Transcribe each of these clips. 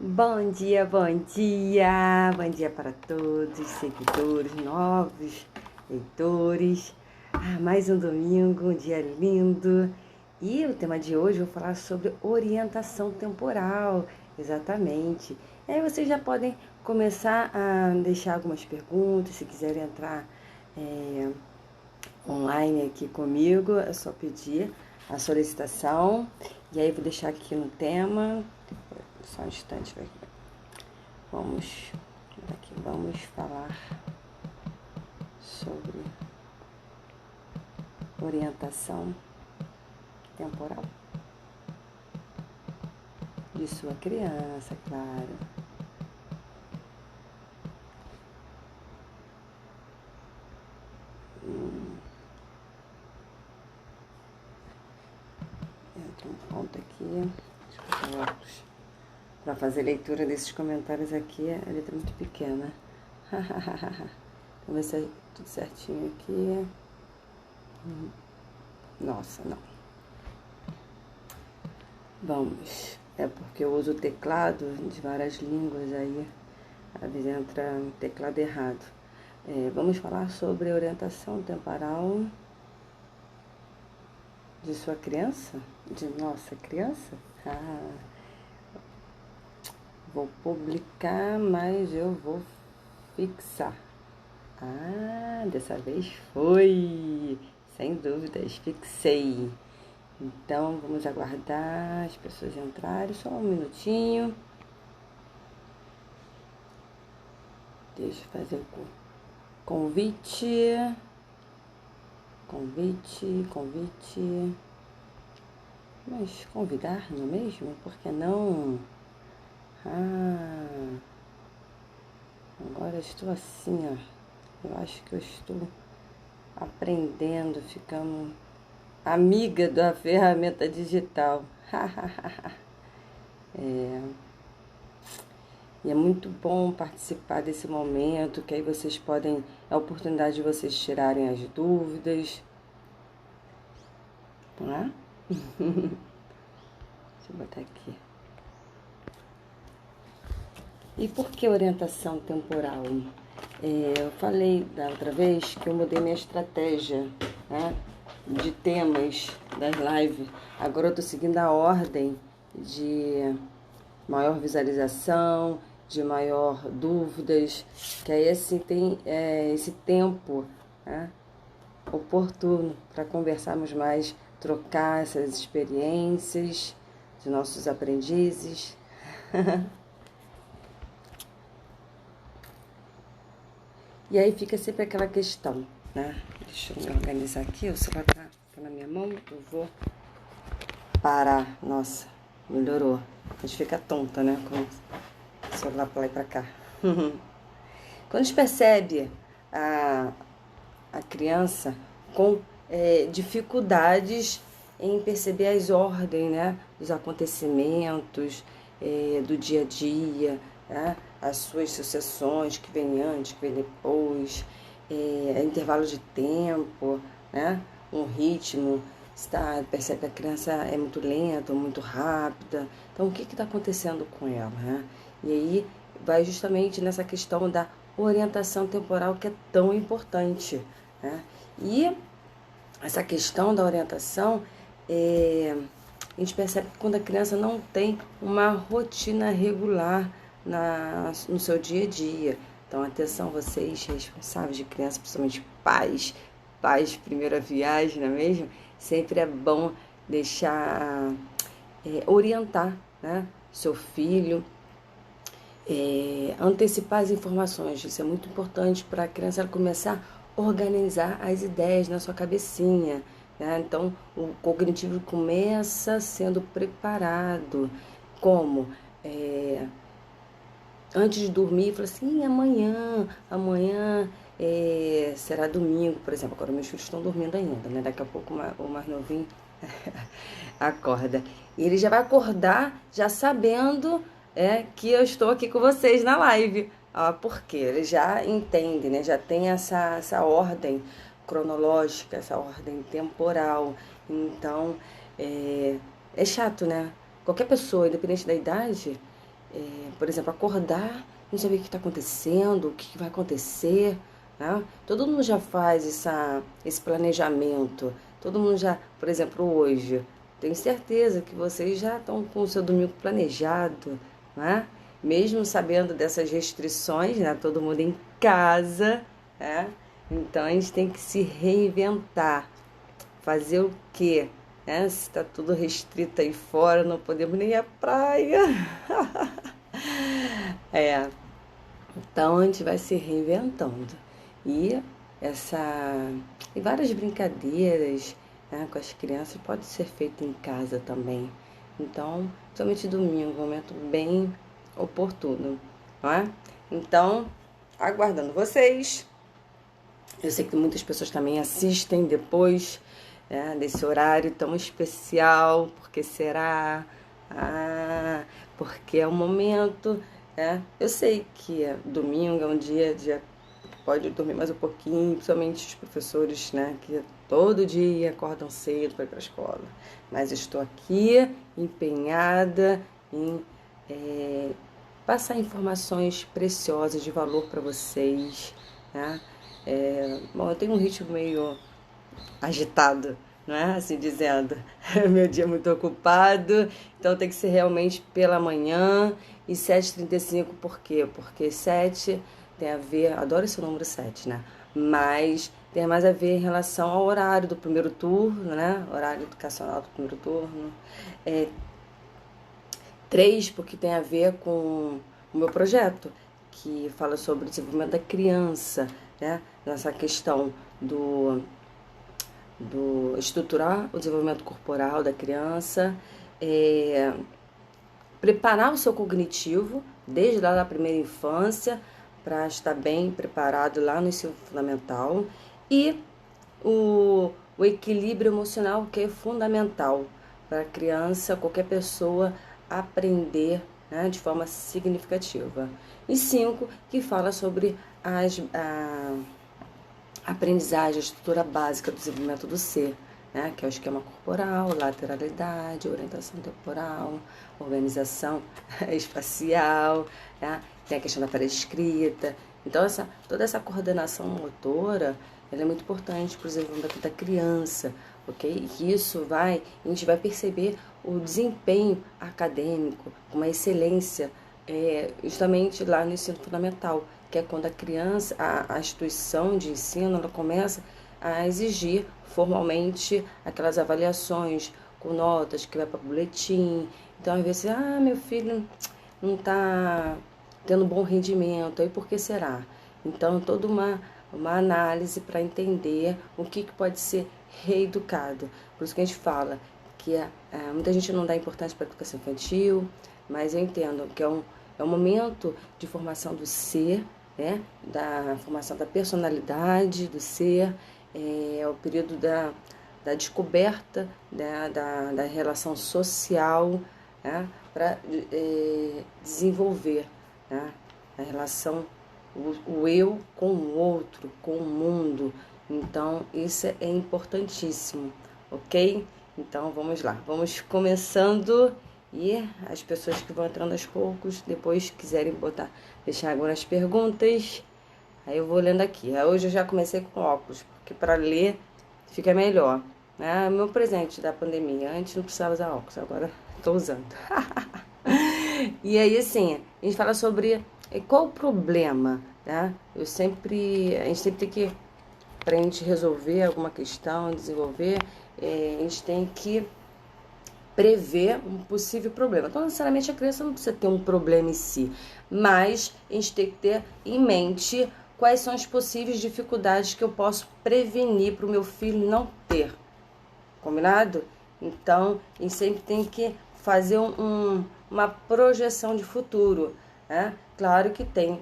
Bom dia, bom dia! Bom dia para todos, seguidores, novos leitores. Mais um domingo, um dia lindo. E o tema de hoje eu vou falar sobre orientação temporal, exatamente. E aí vocês já podem começar a deixar algumas perguntas, se quiserem entrar online aqui comigo, é só pedir a solicitação. E aí eu vou deixar aqui no tema. Só um instante, vamos falar sobre orientação temporal de sua criança, claro. Entra um ponto aqui, para fazer leitura desses comentários aqui, a letra é muito pequena. Vamos ver se é tudo certinho aqui. Nossa, não. Vamos. É porque eu uso o teclado de várias línguas, aí às vezes entra um teclado errado. Vamos falar sobre orientação temporal de sua criança? De nossa criança? Vou publicar, mas eu vou fixar. Dessa vez foi! Sem dúvidas, fixei. Então, vamos aguardar as pessoas entrarem, só um minutinho. Deixa eu fazer o convite. Mas convidar, não é mesmo? Por que não? Agora estou assim, ó. Eu acho que eu estou aprendendo, ficando amiga da ferramenta digital. E é muito bom participar desse momento, que aí vocês podem, é a oportunidade de vocês tirarem as dúvidas. Não é? Deixa eu botar aqui. E por que orientação temporal? Eu falei da outra vez que eu mudei minha estratégia, né, de temas das lives. Agora eu estou seguindo a ordem de maior visualização, de maior dúvidas, que aí assim tem esse tempo, né, oportuno para conversarmos mais, trocar essas experiências de nossos aprendizes. E aí fica sempre aquela questão, né? Deixa eu me organizar aqui, o celular tá na minha mão, eu vou parar. Nossa, melhorou. A gente fica tonta, né? Com o celular pra lá e pra cá. Quando a gente percebe a criança com dificuldades em perceber as ordens, né? Dos acontecimentos do dia a dia, né? As suas sucessões, que vem antes, que vem depois, intervalo de tempo, né? Um ritmo, percebe que a criança é muito lenta, muito rápida. Então, o que está acontecendo com ela, né? E aí vai justamente nessa questão da orientação temporal, que é tão importante, né? E essa questão da orientação, a gente percebe que quando a criança não tem uma rotina regular no seu dia a dia. Então, atenção, vocês responsáveis de criança, principalmente pais de primeira viagem, não é mesmo? Sempre é bom deixar, orientar, né, seu filho, antecipar as informações. Isso é muito importante para a criança começar a organizar as ideias na sua cabecinha, né? Então, o cognitivo começa sendo preparado. Como? Antes de dormir, fala assim, amanhã será domingo, por exemplo. Agora meus filhos estão dormindo ainda, né? Daqui a pouco o mais novinho acorda. E ele já vai acordar já sabendo que eu estou aqui com vocês na live. Por quê? Ele já entende, né? Já tem essa ordem cronológica, essa ordem temporal. Então, é chato, né? Qualquer pessoa, independente da idade, por exemplo, acordar, não saber o que está acontecendo, o que vai acontecer, né? Todo mundo já faz esse planejamento, todo mundo já, por exemplo, hoje, tenho certeza que vocês já estão com o seu domingo planejado, né? Mesmo sabendo dessas restrições, né? Todo mundo em casa, né? Então a gente tem que se reinventar. Fazer o quê? Né? Se está tudo restrito aí fora, não podemos nem ir à praia. Então a gente vai se reinventando. E e várias brincadeiras, né, com as crianças pode ser feito em casa também. Então, somente domingo, um momento bem oportuno, não é? Então, aguardando vocês. Eu sei que muitas pessoas também assistem depois, né, desse horário tão especial, porque será? Ah, porque é um momento, né? Eu sei que domingo é um dia pode dormir mais um pouquinho, principalmente os professores, né, que todo dia acordam cedo para ir para a escola. Mas estou aqui empenhada em passar informações preciosas de valor para vocês, né? Bom, eu tenho um ritmo meio agitado, não é? Assim dizendo. Meu dia é muito ocupado, então tem que ser realmente pela manhã. E 7h35, por quê? Porque 7 tem a ver, adoro esse número 7, né? Mas tem mais a ver em relação ao horário do primeiro turno, né? Horário educacional do primeiro turno. 3, porque tem a ver com o meu projeto, que fala sobre o desenvolvimento da criança, né? Nessa questão do estruturar o desenvolvimento corporal da criança, preparar o seu cognitivo desde lá da primeira infância para estar bem preparado lá no ensino fundamental, e o equilíbrio emocional, que é fundamental para a criança, qualquer pessoa aprender, né, de forma significativa. E 5, que fala sobre a aprendizagem, a estrutura básica do desenvolvimento do ser, né, que é o esquema corporal, lateralidade, orientação temporal, organização espacial, né, tem a questão da pré-escrita. Então, toda essa coordenação motora, ela é muito importante para o desenvolvimento da criança, ok? E isso a gente vai perceber o desempenho acadêmico, uma excelência, justamente lá no ensino fundamental, que é quando a criança, a instituição de ensino, ela começa a exigir formalmente aquelas avaliações com notas que vai para o boletim. Então, às vezes, meu filho não está tendo bom rendimento, aí por que será? Então, toda uma análise para entender o que pode ser reeducado. Por isso que a gente fala que muita gente não dá importância para a educação infantil, mas eu entendo que é um momento de formação do ser, né? Da formação da personalidade do ser, é o período da descoberta, né? da relação social, né? Para desenvolver, né? A relação, o eu com o outro, com o mundo. Então, isso é importantíssimo, ok? Então, vamos lá. Vamos começando, e as pessoas que vão entrando aos poucos, depois quiserem deixar algumas perguntas, aí eu vou lendo aqui. Hoje eu já comecei com óculos, porque para ler fica melhor, né? Meu presente da pandemia. Antes não precisava usar óculos, agora estou usando. E aí, assim, a gente fala sobre qual o problema, né? A gente sempre tem que, para a gente resolver alguma questão, desenvolver, a gente tem que prever um possível problema. Então, necessariamente, a criança não precisa ter um problema em si, mas a gente tem que ter em mente quais são as possíveis dificuldades que eu posso prevenir para o meu filho não ter. Combinado? Então, a gente sempre tem que fazer uma projeção de futuro, né? Claro que tem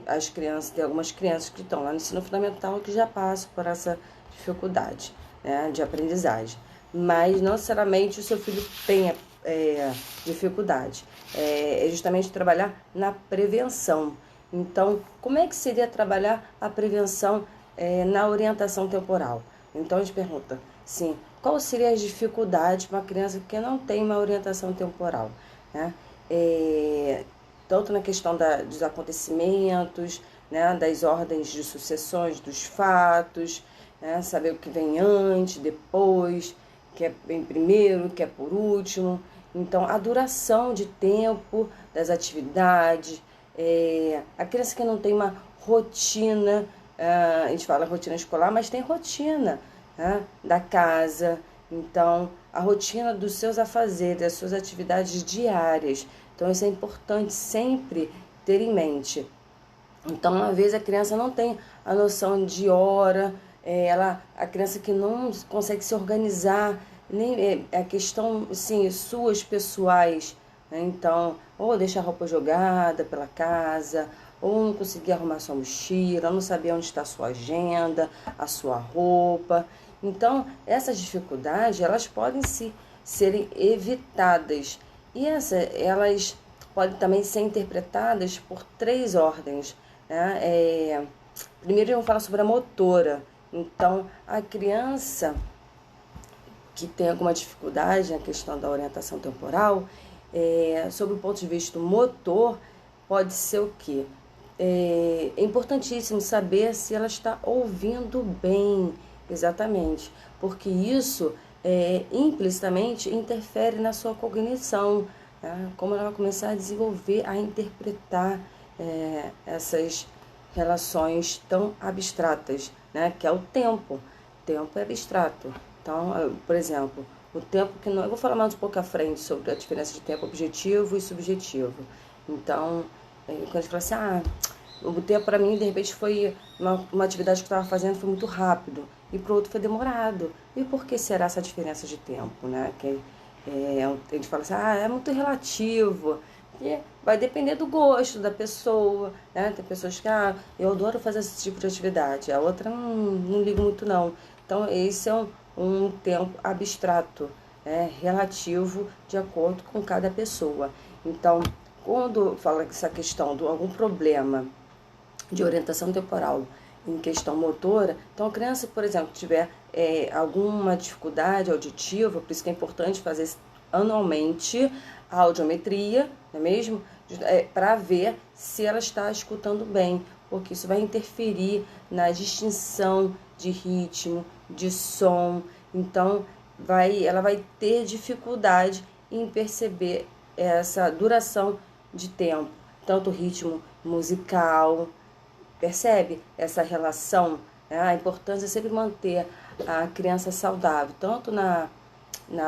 algumas crianças que estão lá no ensino fundamental que já passam por essa dificuldade, né, de aprendizagem. Mas não necessariamente o seu filho tenha dificuldade. É justamente trabalhar na prevenção. Então, como é que seria trabalhar a prevenção na orientação temporal? Então, a gente pergunta, sim, qual seria as dificuldades para uma criança que não tem uma orientação temporal, né? tanto na questão dos acontecimentos, né, das ordens de sucessões dos fatos, né, saber o que vem antes, depois, o que vem primeiro, o que é por último. Então, a duração de tempo das atividades, a criança que não tem uma rotina, a gente fala rotina escolar, mas tem rotina, né, da casa. Então, a rotina dos seus afazeres, das suas atividades diárias. Então, isso é importante sempre ter em mente. Então, uma vez a criança não tem a noção de hora, a criança que não consegue se organizar, nem a questão, assim, suas pessoais, né? Então, ou deixa a roupa jogada pela casa, ou não conseguir arrumar sua mochila, não saber onde está a sua agenda, a sua roupa. Então, essas dificuldades, elas podem serem evitadas. E elas podem também ser interpretadas por 3 ordens, né? Primeiro, vamos falar sobre a motora. Então, a criança que tem alguma dificuldade na questão da orientação temporal, sob o ponto de vista motor, pode ser o quê? É importantíssimo saber se ela está ouvindo bem, exatamente, porque isso implicitamente interfere na sua cognição, né? Como ela vai começar a desenvolver, a interpretar essas relações tão abstratas, né? Que é o tempo. O tempo é abstrato. Então, por exemplo, o tempo que não... Eu vou falar mais um pouco à frente sobre a diferença de tempo objetivo e subjetivo. Então, quando a gente fala assim, o tempo para mim, de repente, foi uma atividade que eu estava fazendo, foi muito rápido, e para o outro foi demorado. E por que será essa diferença de tempo, né? Que a gente fala assim, é muito relativo, e vai depender do gosto da pessoa, né? Tem pessoas que, eu adoro fazer esse tipo de atividade, a outra não ligo muito não. Então, esse é um tempo abstrato, relativo de acordo com cada pessoa. Então, quando fala essa questão de algum problema de orientação temporal em questão motora, então a criança, por exemplo, tiver alguma dificuldade auditiva, por isso que é importante fazer anualmente a audiometria, não é mesmo? Para ver se ela está escutando bem, porque isso vai interferir na distinção de ritmo, de som. Então, ela vai ter dificuldade em perceber essa duração de tempo, tanto o ritmo musical, percebe essa relação, né? A importância é sempre manter a criança saudável, tanto na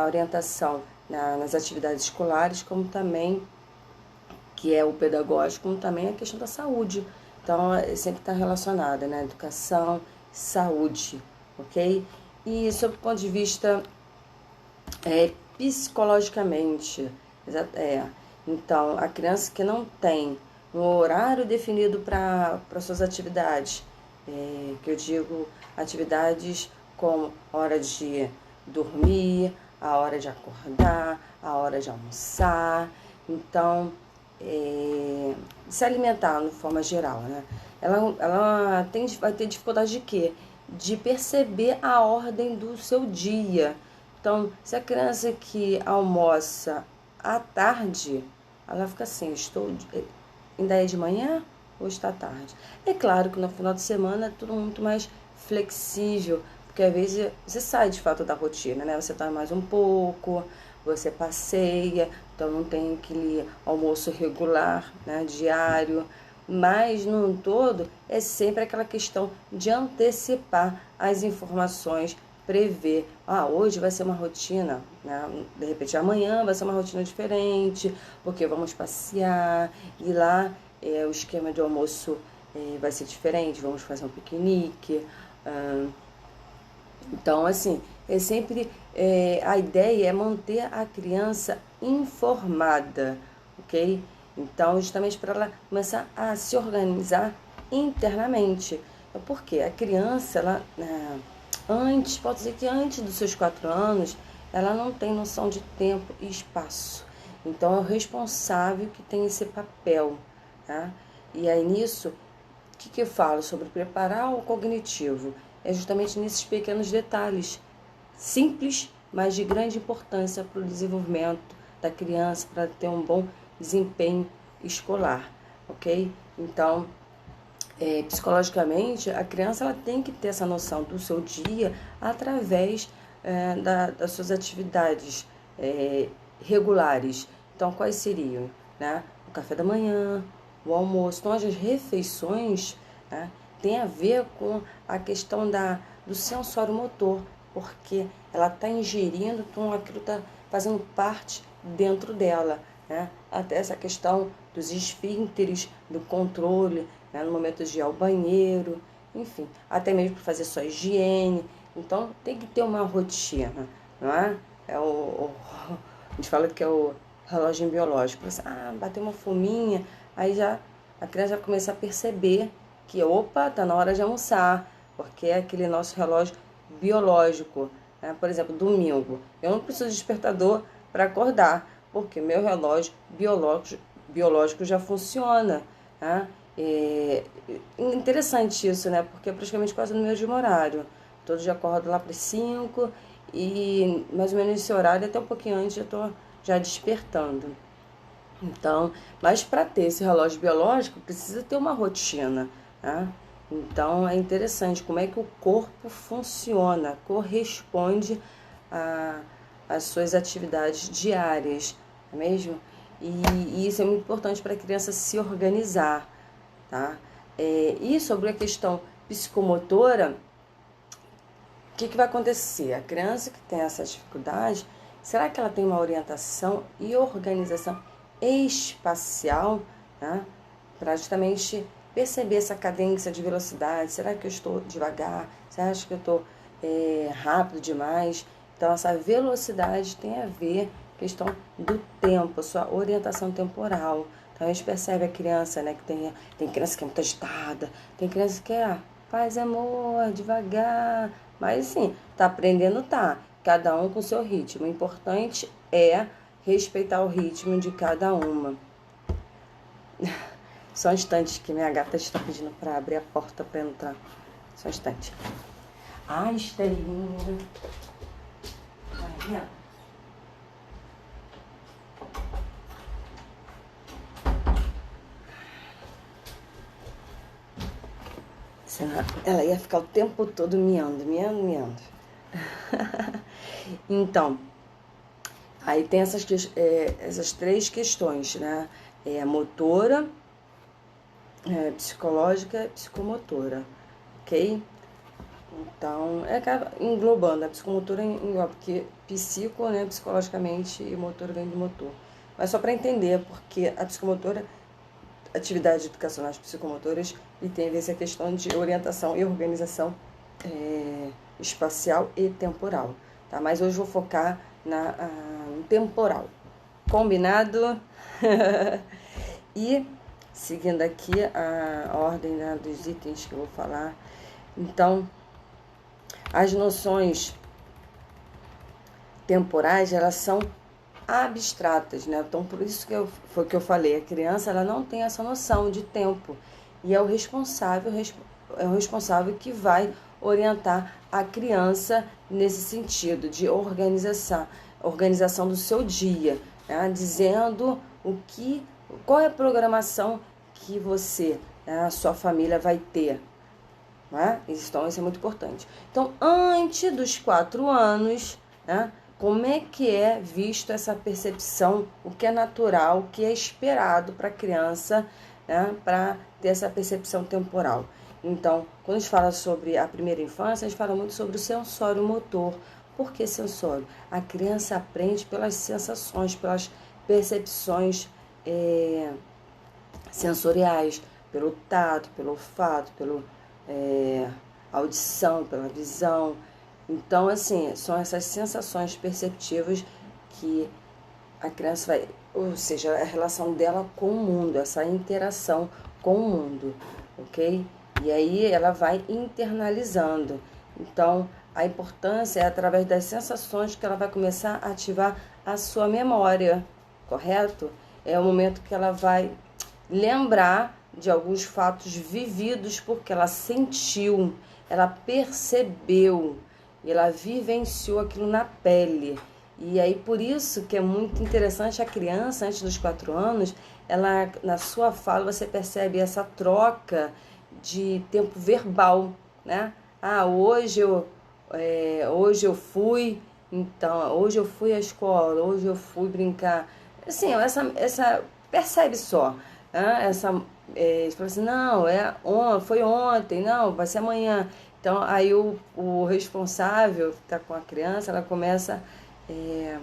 orientação, nas atividades escolares, como também, que é o pedagógico, como também a questão da saúde. Então, sempre está relacionada, né? Educação, saúde, ok? E sob o ponto de vista psicologicamente, então, a criança que não tem um horário definido para suas atividades, que eu digo atividades como a hora de dormir, a hora de acordar, a hora de almoçar, então, se alimentar de forma geral, né? Ela vai ter dificuldade de quê? De perceber a ordem do seu dia. Então, se a criança que almoça à tarde, ela fica assim, ainda é de manhã ou está tarde? É claro que no final de semana é tudo muito mais flexível, porque às vezes você sai de fato da rotina, né? Você dorme mais um pouco, você passeia, então não tem aquele almoço regular, né, diário, mas no todo é sempre aquela questão de antecipar as informações, prever, hoje vai ser uma rotina, né? De repente amanhã vai ser uma rotina diferente, porque vamos passear, e lá o esquema de almoço vai ser diferente, vamos fazer um piquenique. Então, assim, a ideia é manter a criança informada, ok? Então, justamente para ela começar a se organizar internamente. Porque a criança, pode dizer que antes dos seus 4 anos, ela não tem noção de tempo e espaço. Então, é o responsável que tem esse papel, tá? E aí, nisso, o que eu falo sobre preparar o cognitivo? É justamente nesses pequenos detalhes, simples, mas de grande importância para o desenvolvimento da criança, para ter um bom desempenho escolar, ok? Então, psicologicamente, a criança ela tem que ter essa noção do seu dia através das suas atividades regulares. Então, quais seriam? Né? O café da manhã, o almoço. Então, as refeições, né, tem a ver com a questão do sensório motor, porque ela está ingerindo, então aquilo está fazendo parte dentro dela. Né? Até essa questão dos esfíncteres, do controle, né? No momento de ir ao banheiro, enfim, até mesmo para fazer sua higiene. Então, tem que ter uma rotina, não é? A gente fala que é o relógio biológico. Você, bateu uma fominha, aí já a criança já começa a perceber que, opa, tá na hora de almoçar, porque é aquele nosso relógio biológico. Né? Por exemplo, domingo, eu não preciso de despertador para acordar, porque meu relógio biológico já funciona. Né? É interessante isso, né? Porque é praticamente quase no mesmo horário. Todo dia acordo lá para as 5 e mais ou menos nesse horário, até um pouquinho antes, eu estou já despertando. Então, mas para ter esse relógio biológico, precisa ter uma rotina, né? Então, é interessante como é que o corpo funciona, corresponde às suas atividades diárias, não é mesmo? E isso é muito importante para a criança se organizar, tá? E sobre a questão psicomotora, o que vai acontecer? A criança que tem essa dificuldade, será que ela tem uma orientação e organização espacial, né? Para justamente perceber essa cadência de velocidade? Será que eu estou devagar? Você acha que eu estou rápido demais? Então, essa velocidade tem a ver com a questão do tempo, sua orientação temporal. Então, a gente percebe a criança, né, que tem criança que é muito agitada, tem criança que é paz e amor, devagar. Mas, assim, tá aprendendo, tá. Cada um com o seu ritmo. O importante é respeitar o ritmo de cada uma. Só um instante que minha gata está pedindo para abrir a porta para entrar. Só um instante. Ai, Estelinha. Ai, senão ela ia ficar o tempo todo miando. Então, aí tem essas três questões, né? A motora, psicológica e psicomotora, ok? Então, acaba englobando, a psicomotora engloba, porque psico, né, psicologicamente, e motor vem do motor. Mas só para entender, porque a psicomotora, atividades educacionais psicomotoras, e tem a ver essa questão de orientação e organização espacial e temporal, tá? Mas hoje vou focar no temporal. Combinado? E, seguindo aqui a ordem, né, dos itens que eu vou falar, então, as noções temporais, elas são abstratas, né? Então, por isso que foi que eu falei, a criança ela não tem essa noção de tempo e é o responsável que vai orientar a criança nesse sentido de organização do seu dia, né? Dizendo qual é a programação que você, né, a sua família vai ter. Né? Então, isso é muito importante. Então, antes dos 4 anos, né, como é que é visto essa percepção, o que é natural, o que é esperado para a criança, né, para ter essa percepção temporal. Então, quando a gente fala sobre a primeira infância, a gente fala muito sobre o sensório motor. Por que sensório? A criança aprende pelas sensações, pelas percepções sensoriais, pelo tato, pelo olfato, pelo audição, pela visão. Então, assim, são essas sensações perceptivas que a criança vai, ou seja, a relação dela com o mundo, essa interação com o mundo, ok? E aí ela vai internalizando. Então, a importância é através das sensações que ela vai começar a ativar a sua memória, correto? É o momento que ela vai lembrar de alguns fatos vividos porque ela sentiu, ela percebeu, e ela vivenciou aquilo na pele. E aí, por isso que é muito interessante a criança, antes dos 4 anos, ela, na sua fala, você percebe essa troca de tempo verbal, né? Ah, hoje eu fui, então, hoje eu fui à escola, hoje eu fui brincar. Assim, percebe só, né? Você fala assim, não, foi ontem, não, vai ser amanhã. Então, aí o responsável que está com a criança, ela começa é,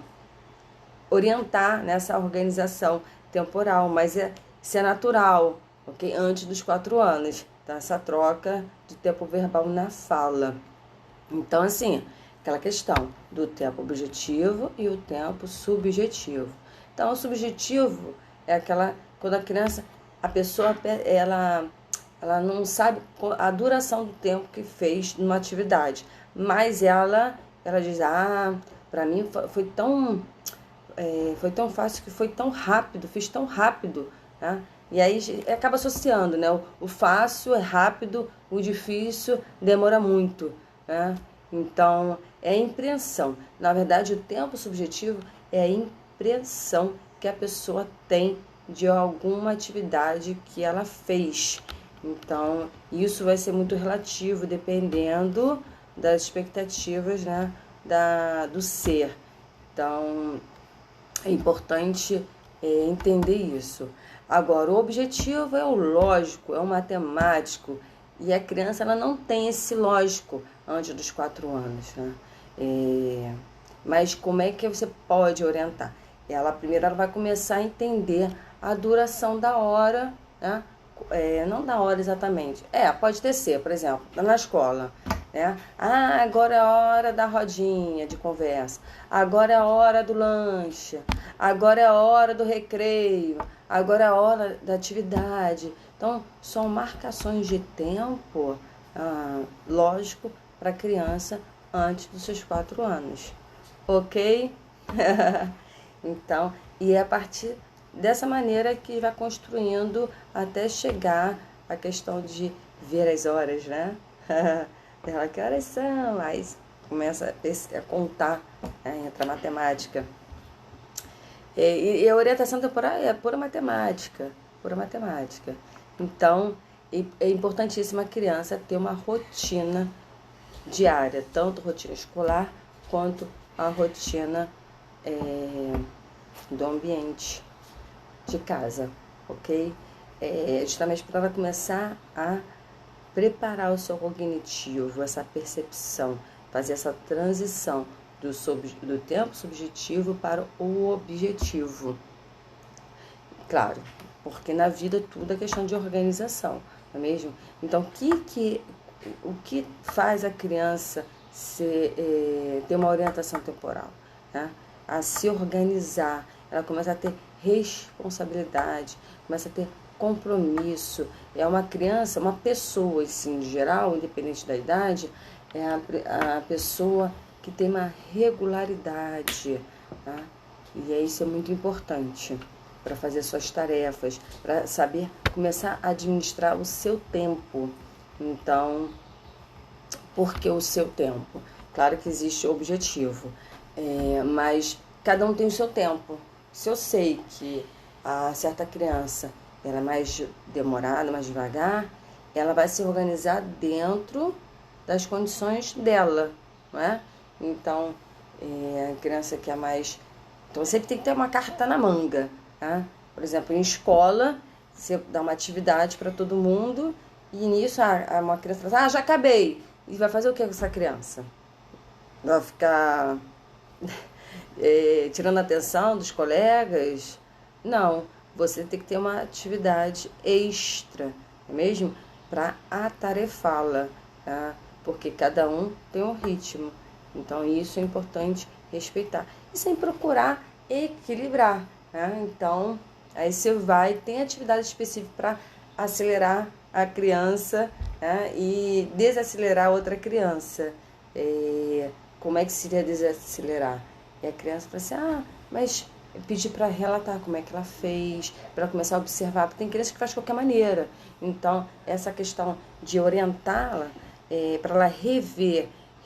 orientar nessa organização temporal, mas isso é natural, ok? Antes dos 4 anos, tá? Essa troca de tempo verbal na fala. Então, assim, aquela questão do tempo objetivo e o tempo subjetivo. Então, o subjetivo é aquela, quando a criança, a pessoa, ela não sabe a duração do tempo que fez numa atividade, mas ela diz, para mim foi tão fácil, que foi tão rápido, fiz tão rápido, né? E aí acaba associando, né? O fácil é rápido, o difícil demora muito, né? Então, é a impressão. Na verdade, o tempo subjetivo é a impressão que a pessoa tem de alguma atividade que ela fez. Então, isso vai ser muito relativo, dependendo das expectativas, né, do ser. Então, é importante entender isso. Agora, o objetivo é o lógico, é o matemático, e a criança ela não tem esse lógico antes dos 4 anos, né? Mas como é que você pode orientar? Primeiro ela vai começar a entender a duração da hora, né? Não da hora exatamente. Pode ser, por exemplo, na escola, né? Agora é a hora da rodinha de conversa. Agora é a hora do lanche. Agora é a hora do recreio. Agora é a hora da atividade. Então, são marcações de tempo, lógico, para a criança antes dos seus 4 anos. Ok? Então, e é a partir dessa maneira que vai construindo até chegar a questão de ver as horas, né? Ela, que horas são? Aí começa a contar, entra a matemática. E a orientação temporal é pura matemática, pura matemática. Então, é importantíssima a criança ter uma rotina diária, tanto rotina escolar quanto a rotina do ambiente de casa, ok? Justamente para ela começar a preparar o seu cognitivo, essa percepção, fazer essa transição do tempo subjetivo para o objetivo. Claro, porque na vida tudo é questão de organização, não é mesmo? Então, o que faz a criança ter uma orientação temporal, né? A se organizar, ela começa a ter responsabilidade, começa a ter compromisso. É uma criança, uma pessoa, assim, em geral, independente da idade, é a pessoa que tem uma regularidade, tá? E isso é muito importante para fazer suas tarefas, para saber começar a administrar o seu tempo. Então, por que o seu tempo? Claro que existe o objetivo, mas cada um tem o seu tempo. Se eu sei que a certa criança ela é mais demorada, mais devagar, ela vai se organizar dentro das condições dela, não é? Então, a criança que é mais... Então, sempre tem que ter uma carta na manga, tá? Por exemplo, em escola, você dá uma atividade para todo mundo e nisso uma criança fala, já acabei. E vai fazer o que com essa criança? Vai ficar tirando a atenção dos colegas? Não, você tem que ter uma atividade extra, não é mesmo? Para atarefá-la, tá? Porque cada um tem um ritmo. Então, isso é importante respeitar. E sem procurar equilibrar, né? Então, aí você tem atividade específica para acelerar a criança, né? E desacelerar a outra criança. Como é que seria desacelerar? E a criança fala assim, mas pedir para relatar como é que ela fez, para começar a observar, porque tem criança que faz de qualquer maneira. Então, essa questão de orientá-la, para ela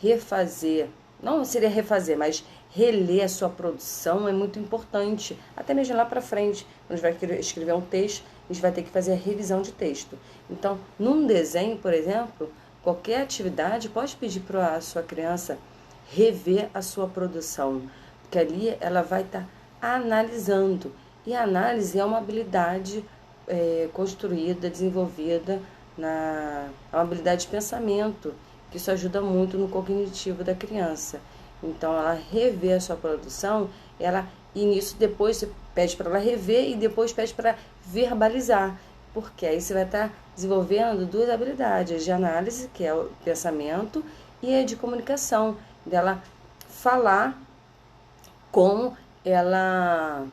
refazer, não seria refazer, mas reler a sua produção é muito importante, até mesmo lá para frente, quando a gente vai escrever um texto, a gente vai ter que fazer a revisão de texto. Então, num desenho, por exemplo, qualquer atividade pode pedir para a sua criança rever a sua produção, porque ali ela vai estar analisando. E a análise é uma habilidade construída, desenvolvida, é uma habilidade de pensamento, que isso ajuda muito no cognitivo da criança. Então, ela rever a sua produção, e nisso depois você pede para ela rever e depois pede para verbalizar, porque aí você vai estar desenvolvendo duas habilidades, de análise, que é o pensamento, e a de comunicação, dela falar como ela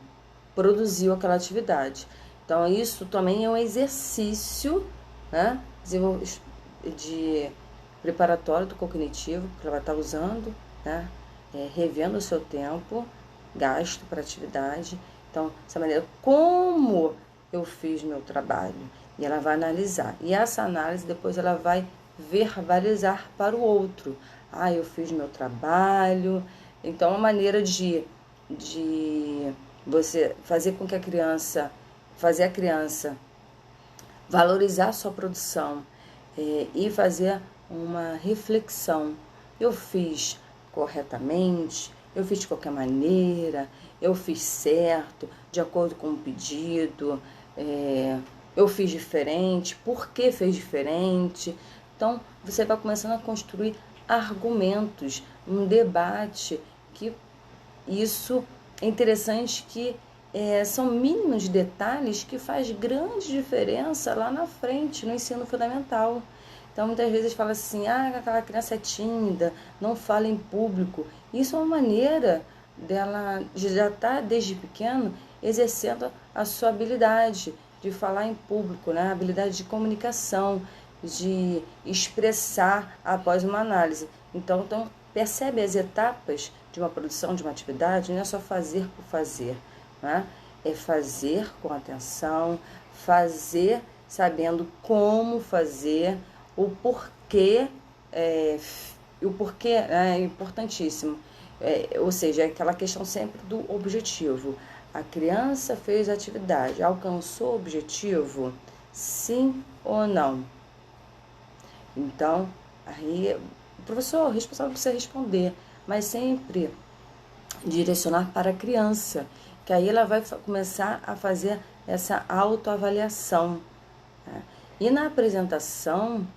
produziu aquela atividade. Então, isso também é um exercício, né, de preparatório do cognitivo, que ela vai estar usando, né, revendo o seu tempo gasto para atividade. Então, dessa maneira, como eu fiz meu trabalho? E ela vai analisar. E essa análise, depois ela vai verbalizar para o outro. Eu fiz meu trabalho. Então, uma maneira de você fazer com que fazer a criança valorizar a sua produção e fazer uma reflexão. Eu fiz corretamente, eu fiz de qualquer maneira, eu fiz certo, de acordo com o pedido, eu fiz diferente, por que fez diferente? Então, você vai começando a construir argumentos, um debate, que isso é interessante, que são mínimos detalhes que faz grande diferença lá na frente, no ensino fundamental. Então, muitas vezes fala assim, aquela criança é tímida, não fala em público. Isso é uma maneira dela já estar desde pequeno exercendo a sua habilidade de falar em público, né? A habilidade de comunicação, de expressar após uma análise. Então percebe as etapas de uma produção, de uma atividade, não é só fazer por fazer, né? É fazer com atenção, fazer sabendo como fazer, o porquê é importantíssimo. Ou seja, é aquela questão sempre do objetivo. A criança fez a atividade, alcançou o objetivo? Sim ou não? Então, aí o professor é responsável por você responder, mas sempre direcionar para a criança, que aí ela vai começar a fazer essa autoavaliação, né? E na apresentação,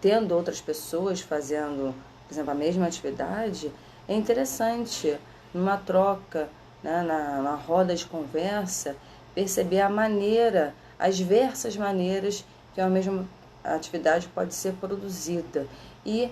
tendo outras pessoas fazendo, por exemplo, a mesma atividade, é interessante, numa troca, né, na roda de conversa, perceber as diversas maneiras que a mesma atividade pode ser produzida. E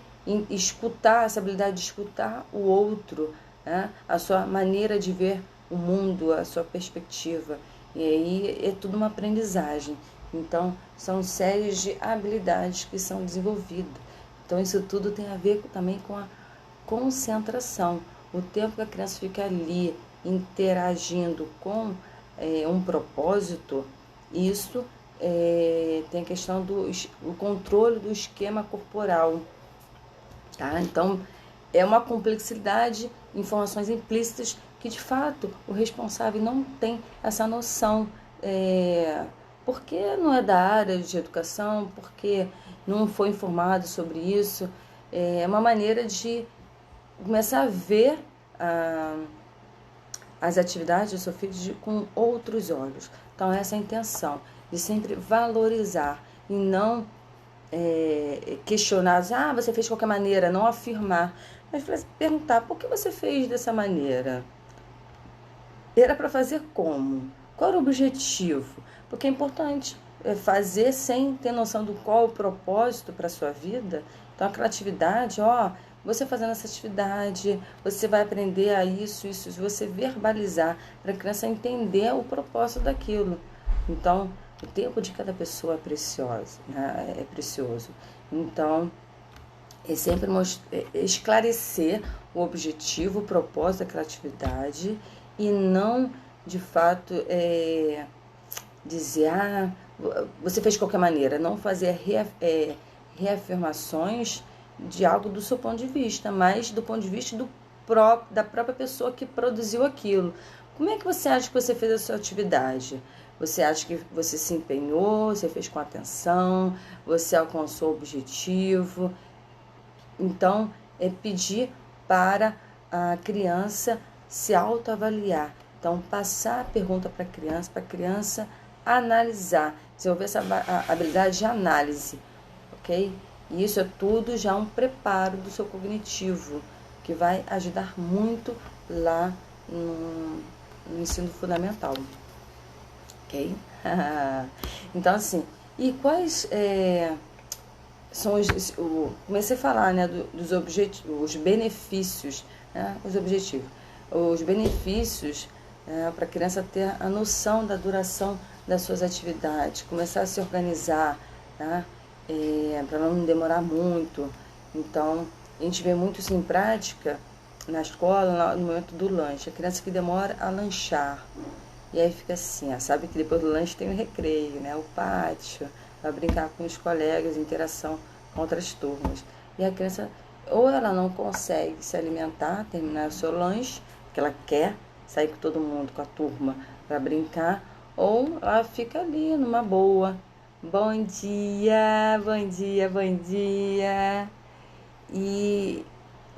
escutar, essa habilidade de escutar o outro, né, a sua maneira de ver o mundo, a sua perspectiva. E aí é tudo uma aprendizagem. Então, são séries de habilidades que são desenvolvidas. Então, isso tudo tem a ver também com a concentração. O tempo que a criança fica ali interagindo com um propósito, isso tem a questão do controle do esquema corporal. Tá? Então, é uma complexidade, informações implícitas que, de fato, o responsável não tem essa noção. Porque não é da área de educação, porque não foi informado sobre isso. É uma maneira de começar a ver as atividades do seu filho com outros olhos. Então, essa é a intenção, de sempre valorizar e não questionar, você fez de qualquer maneira, não afirmar, mas perguntar, por que você fez dessa maneira? Era para fazer como? Qual era o objetivo? Porque é importante fazer sem ter noção do qual o propósito para a sua vida. Então, aquela atividade, você fazendo essa atividade, você vai aprender a isso, você verbalizar para a criança entender o propósito daquilo. Então, o tempo de cada pessoa é precioso, né? É precioso. Então, é sempre esclarecer o objetivo, o propósito daquela atividade e não, de fato, dizer, você fez de qualquer maneira, não fazer reafirmações de algo do seu ponto de vista, mas do ponto de vista do da própria pessoa que produziu aquilo. Como é que você acha que você fez a sua atividade? Você acha que você se empenhou, você fez com atenção, você alcançou o objetivo? Então, é pedir para a criança se autoavaliar. Então, passar a pergunta para a criança analisar, desenvolver essa habilidade de análise, ok? E isso é tudo já um preparo do seu cognitivo, que vai ajudar muito lá no ensino fundamental, ok? Então, assim, e quais são comecei a falar, né, dos objetivos, os benefícios, né, os objetivos. Os benefícios para a criança ter a noção da duração das suas atividades, começar a se organizar, tá? Para não demorar muito. Então, a gente vê muito isso em prática na escola, no momento do lanche. A criança que demora a lanchar. E aí fica assim, sabe que depois do lanche tem o recreio, né? O pátio, para brincar com os colegas, interação com outras turmas. E a criança, ou ela não consegue se alimentar, terminar o seu lanche, porque ela quer sair com todo mundo, com a turma, para brincar, ou ela fica ali numa boa. Bom dia, bom dia, bom dia. E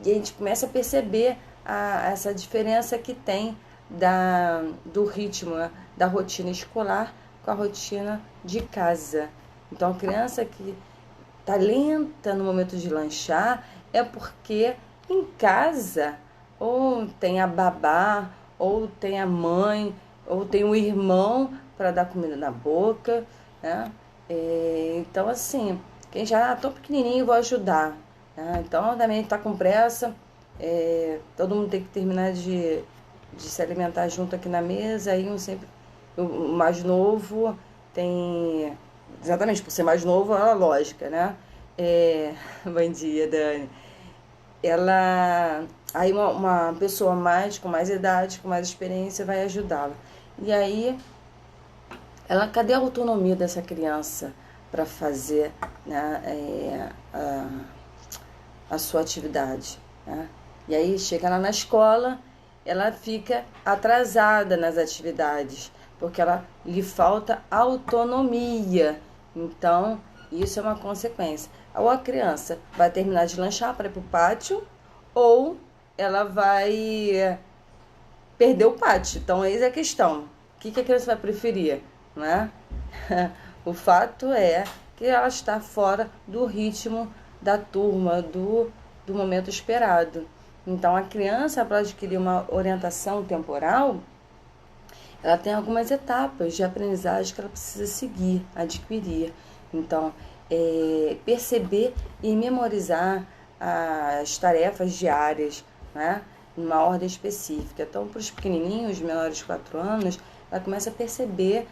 a gente começa a perceber essa diferença que tem do ritmo, né, da rotina escolar com a rotina de casa. Então, a criança que está lenta no momento de lanchar é porque em casa ou tem a babá, ou tem a mãe, ou tem um irmão para dar comida na boca, né? Então, assim, quem já tão pequenininho, vou ajudar. Né? Então, também está com pressa, todo mundo tem que terminar de se alimentar junto aqui na mesa, aí o mais novo tem, exatamente, por ser mais novo, é a lógica, né? Bom dia, Dani. Aí uma pessoa com mais idade, com mais experiência, vai ajudá-la. E aí, cadê a autonomia dessa criança para fazer, né, a sua atividade? Né? E aí, chega lá na escola, ela fica atrasada nas atividades, porque lhe falta autonomia. Então, isso é uma consequência. Ou a criança vai terminar de lanchar para ir para o pátio, ou ela vai perder o pátio. Então, eis a questão. O que a criança vai preferir? Né? O fato é que ela está fora do ritmo da turma, do momento esperado. Então, a criança, para adquirir uma orientação temporal, ela tem algumas etapas de aprendizagem que ela precisa adquirir. Então, perceber e memorizar as tarefas diárias, né, numa ordem específica. Então, para os pequenininhos, menores de 4 anos, ela começa a perceber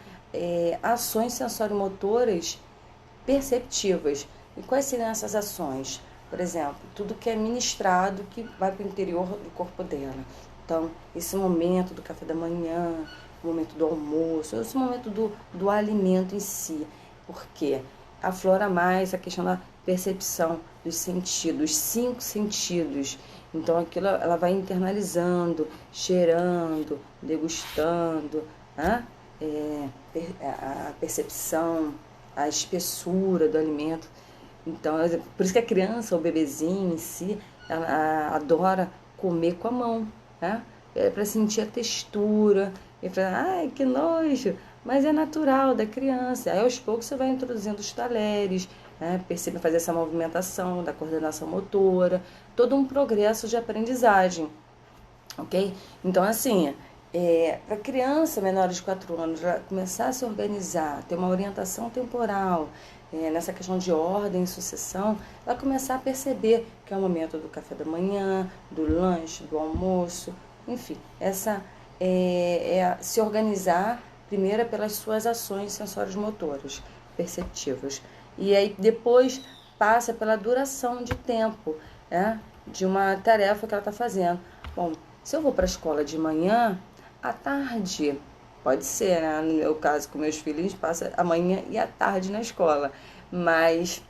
ações sensorimotoras perceptivas. E quais seriam essas ações? Por exemplo, tudo que é ministrado que vai para o interior do corpo dela. Então, esse momento do café da manhã, o momento do almoço, esse momento do alimento em si. Porque aflora mais a questão da percepção dos sentidos, 5 sentidos. Então, aquilo ela vai internalizando, cheirando, degustando, né? A percepção, a espessura do alimento. Então, por isso que a criança, o bebezinho em si, ela adora comer com a mão, né? Para sentir a textura. E fala, ai, que nojo! Mas é natural da criança. Aí, aos poucos, você vai introduzindo os talheres, né? Percebe fazer essa movimentação da coordenação motora, todo um progresso de aprendizagem, ok? Então, assim, para criança menor de 4 anos começar a se organizar, ter uma orientação temporal, nessa questão de ordem e sucessão, ela começar a perceber que é o momento do café da manhã, do lanche, do almoço, enfim, se organizar primeiro pelas suas ações sensórias motoras, perceptivas. E aí depois passa pela duração de tempo, né, de uma tarefa que ela está fazendo. Bom, se eu vou para a escola de manhã, à tarde, pode ser, né? No meu caso, com meus filhos, a gente passa a manhã e a tarde na escola. Mas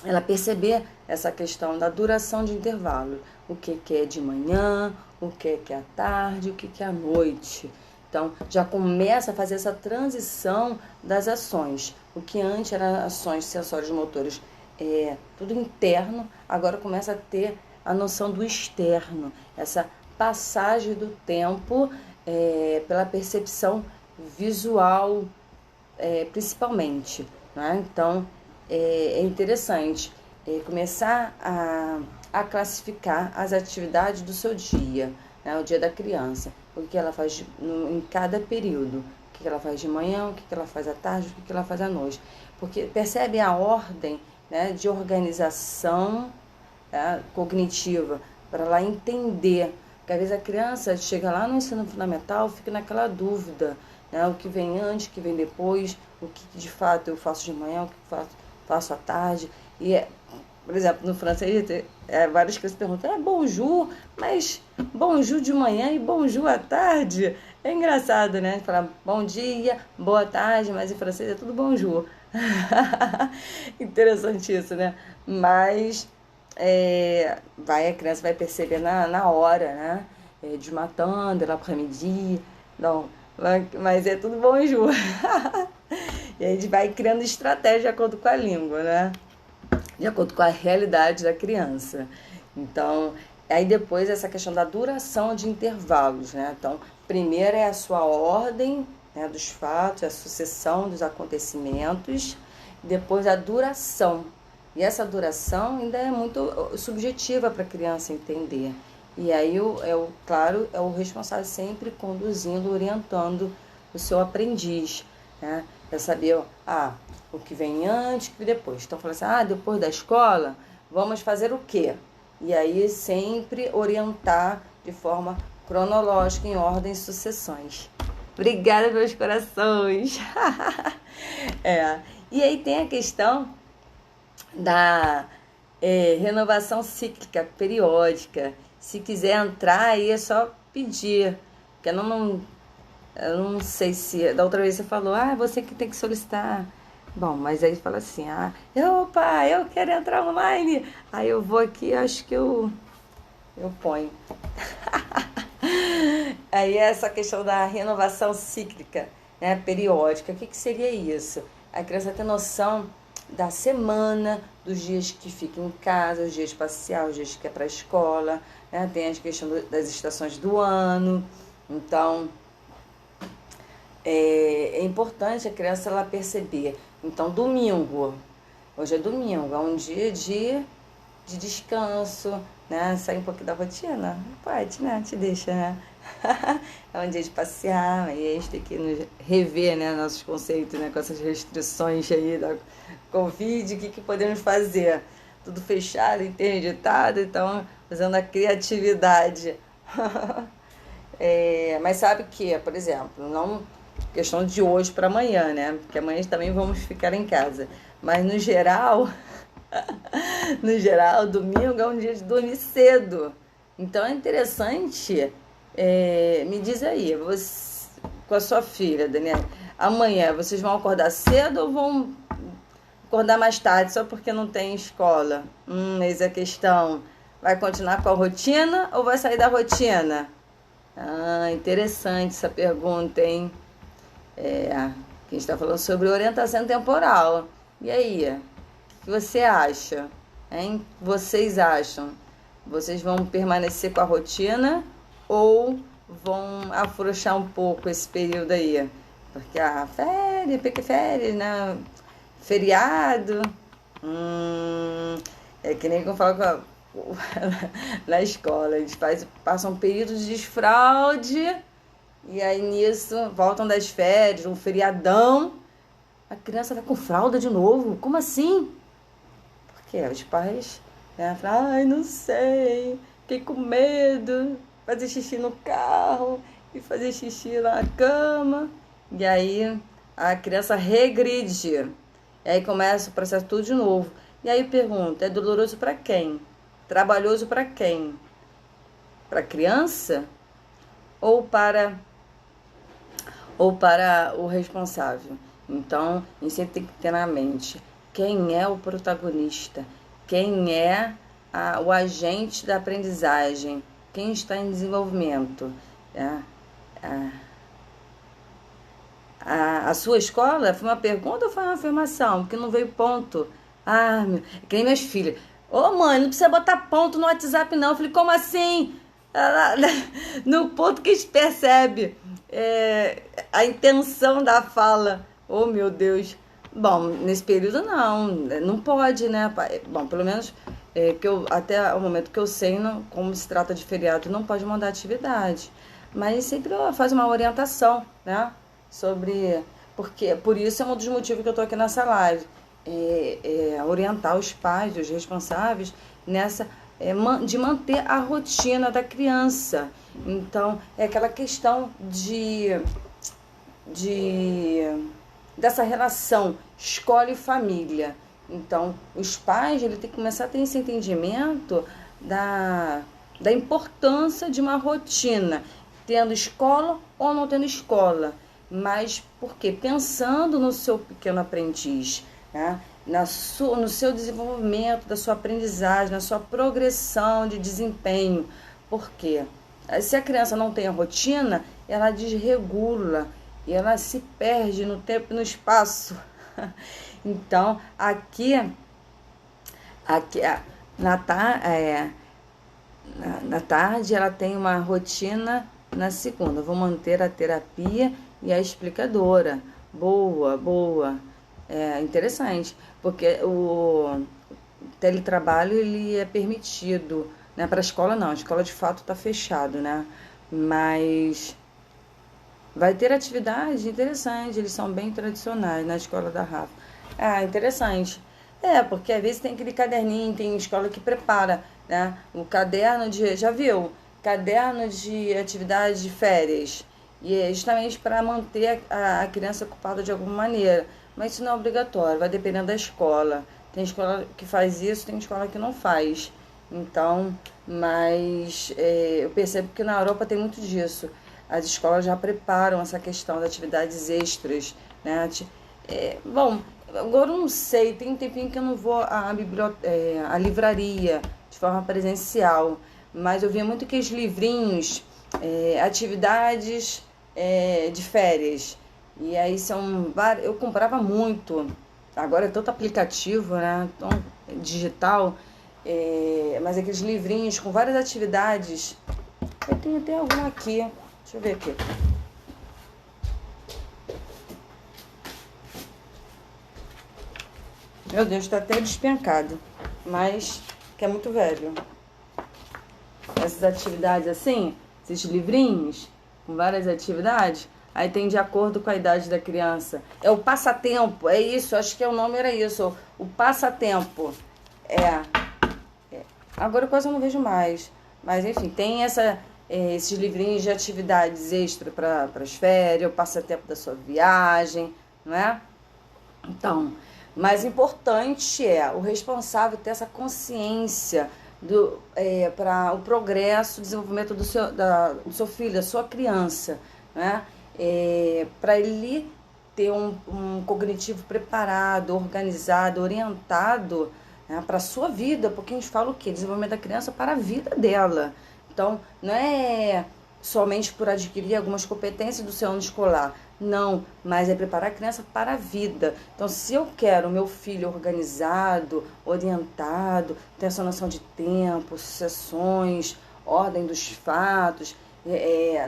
ela perceber essa questão da duração de intervalo. o que é de manhã, o que é à tarde, o que é à noite. Então, já começa a fazer essa transição das ações. O que antes eram ações sensórios motores, tudo interno, agora começa a ter a noção do externo, essa passagem do tempo pela percepção visual, principalmente, né? Então, é interessante começar a classificar as atividades do seu dia, né? O dia da criança, o que ela faz em cada período, o que ela faz de manhã, o que ela faz à tarde, o que ela faz à noite, porque percebe a ordem, né, de organização, né, cognitiva, para ela entender, porque às vezes a criança chega lá no ensino fundamental, fica naquela dúvida, né, o que vem antes, o que vem depois, o que de fato eu faço de manhã, o que faço à tarde. E, por exemplo, no francês, várias crianças perguntam, bonjour, mas bonjour de manhã e bonjour à tarde? É engraçado, né? Falar bom dia, boa tarde, mas em francês é tudo bonjour. Interessante isso, né? Mas a criança vai perceber na hora, né? Du matin, de l'après-midi, não, mas é tudo bonjour. E a gente vai criando estratégia de acordo com a língua, né? De acordo com a realidade da criança. Então, aí depois essa questão da duração de intervalos, né? Então, primeiro é a sua ordem, né, dos fatos, a sucessão dos acontecimentos, depois a duração. E essa duração ainda é muito subjetiva para a criança entender. E aí, claro, é o responsável sempre conduzindo, orientando o seu aprendiz, né? Para saber, o que vem antes, o que vem depois. Então, falando assim, depois da escola, vamos fazer o quê? E aí, sempre orientar de forma cronológica, em ordem e sucessões. Obrigada pelos corações! E aí tem a questão da renovação cíclica, periódica. Se quiser entrar, aí é só pedir. Porque eu não sei se... Da outra vez você falou, você que tem que solicitar. Bom, mas aí fala assim, eu quero entrar online. Aí eu vou aqui, acho que eu ponho. Aí essa questão da renovação cíclica, né, periódica, o que seria isso? A criança tem noção da semana, dos dias que fica em casa, os dias passear, os dias que é para a escola, né? Tem a questão das estações do ano. Então, é importante a criança ela perceber. Então, domingo, hoje é domingo, é um dia de descanso, né? Sair um pouquinho da rotina, pode, né? Te deixa, né? É um dia de passear, aí a gente tem que rever, né, nossos conceitos, né, com essas restrições aí da Covid, o que podemos fazer? Tudo fechado, interditado, então usando a criatividade. Mas sabe que, por exemplo, não questão de hoje para amanhã, né? Porque amanhã também vamos ficar em casa. Mas no geral, domingo é um dia de dormir cedo. Então é interessante. Me diz aí, você, com a sua filha, Daniela, amanhã vocês vão acordar cedo ou vão acordar mais tarde só porque não tem escola? Eis a questão. Vai continuar com a rotina ou vai sair da rotina? Interessante essa pergunta, hein? A gente está falando sobre orientação temporal. E aí, o que você acha? Hein? Vocês acham? Vocês vão permanecer com a rotina ou vão afrouxar um pouco esse período aí? Porque férias, né? Feriado. É que nem eu falo na escola. Eles passam um período de desfraude e aí nisso voltam das férias, um feriadão. A criança vai com fralda de novo. Como assim? Porque os pais, né, falam, não sei, fiquei com medo, fazer xixi no carro e fazer xixi na cama. E aí a criança regride. E aí começa o processo tudo de novo. E aí pergunta, é doloroso para quem? Trabalhoso para quem? Para a criança ou para o responsável? Então, a gente sempre tem que ter na mente quem é o protagonista, quem é o agente da aprendizagem, quem está em desenvolvimento. A sua escola foi uma pergunta ou foi uma afirmação? Porque não veio ponto. Que nem minhas filhas. Ô mãe, não precisa botar ponto no WhatsApp não. Eu falei, como assim? No ponto que a gente percebe a intenção da fala. Oh meu Deus. Bom, nesse período não pode, né? Bom, pelo menos até o momento que eu sei, como se trata de feriado, não pode mandar atividade. Mas sempre faz uma orientação, né? Por isso é um dos motivos que eu tô aqui nessa live. Orientar os pais, os responsáveis, de manter a rotina da criança. Então, é aquela questão dessa relação escola e família. Então, os pais ele tem que começar a ter esse entendimento da importância de uma rotina, tendo escola ou não tendo escola. Mas por quê? Pensando no seu pequeno aprendiz, né? No seu desenvolvimento, da sua aprendizagem, na sua progressão de desempenho. Por quê? Se a criança não tem a rotina, ela desregula e ela se perde no tempo e no espaço. Então, na tarde, ela tem uma rotina na segunda. Vou manter a terapia e a explicadora. Boa. Interessante, porque o teletrabalho ele é permitido, né? Para a escola não, a escola de fato está fechado, né? Mas vai ter atividade interessante, eles são bem tradicionais na escola da Rafa. Interessante. Porque às vezes tem aquele caderninho, tem escola que prepara, né? O caderno já viu? Caderno de atividade de férias. E é justamente para manter a criança ocupada de alguma maneira. Mas isso não é obrigatório, vai dependendo da escola. Tem escola que faz isso, tem escola que não faz. Então, eu percebo que na Europa tem muito disso. As escolas já preparam essa questão de atividades extras, né? Bom, agora eu não sei, tem um tempinho que eu não vou à livraria de forma presencial. Mas eu via muito aqueles livrinhos, atividades de férias. E aí eu comprava muito. Agora é tanto aplicativo, né? Tão digital. Mas aqueles livrinhos com várias atividades. Eu tenho até algum aqui. Deixa eu ver aqui. Meu Deus, tá até despencado. Mas que é muito velho. Essas atividades assim, esses livrinhos com várias atividades. Aí tem de acordo com a idade da criança. É o passatempo, é isso, acho que o nome era isso, o passatempo. Agora quase eu não vejo mais. Mas enfim, tem esses livrinhos de atividades extra para as férias, o passatempo da sua viagem, não é? Então, mais importante é o responsável ter essa consciência para o progresso, o desenvolvimento do seu filho, da sua criança, né? Para ele ter um cognitivo preparado, organizado, orientado, né, para a sua vida, porque a gente fala o quê? Desenvolvimento da criança para a vida dela. Então, não é somente por adquirir algumas competências do seu ano escolar, não, mas é preparar a criança para a vida. Então, se eu quero o meu filho organizado, orientado, ter essa noção de tempo, sucessões, ordem dos fatos,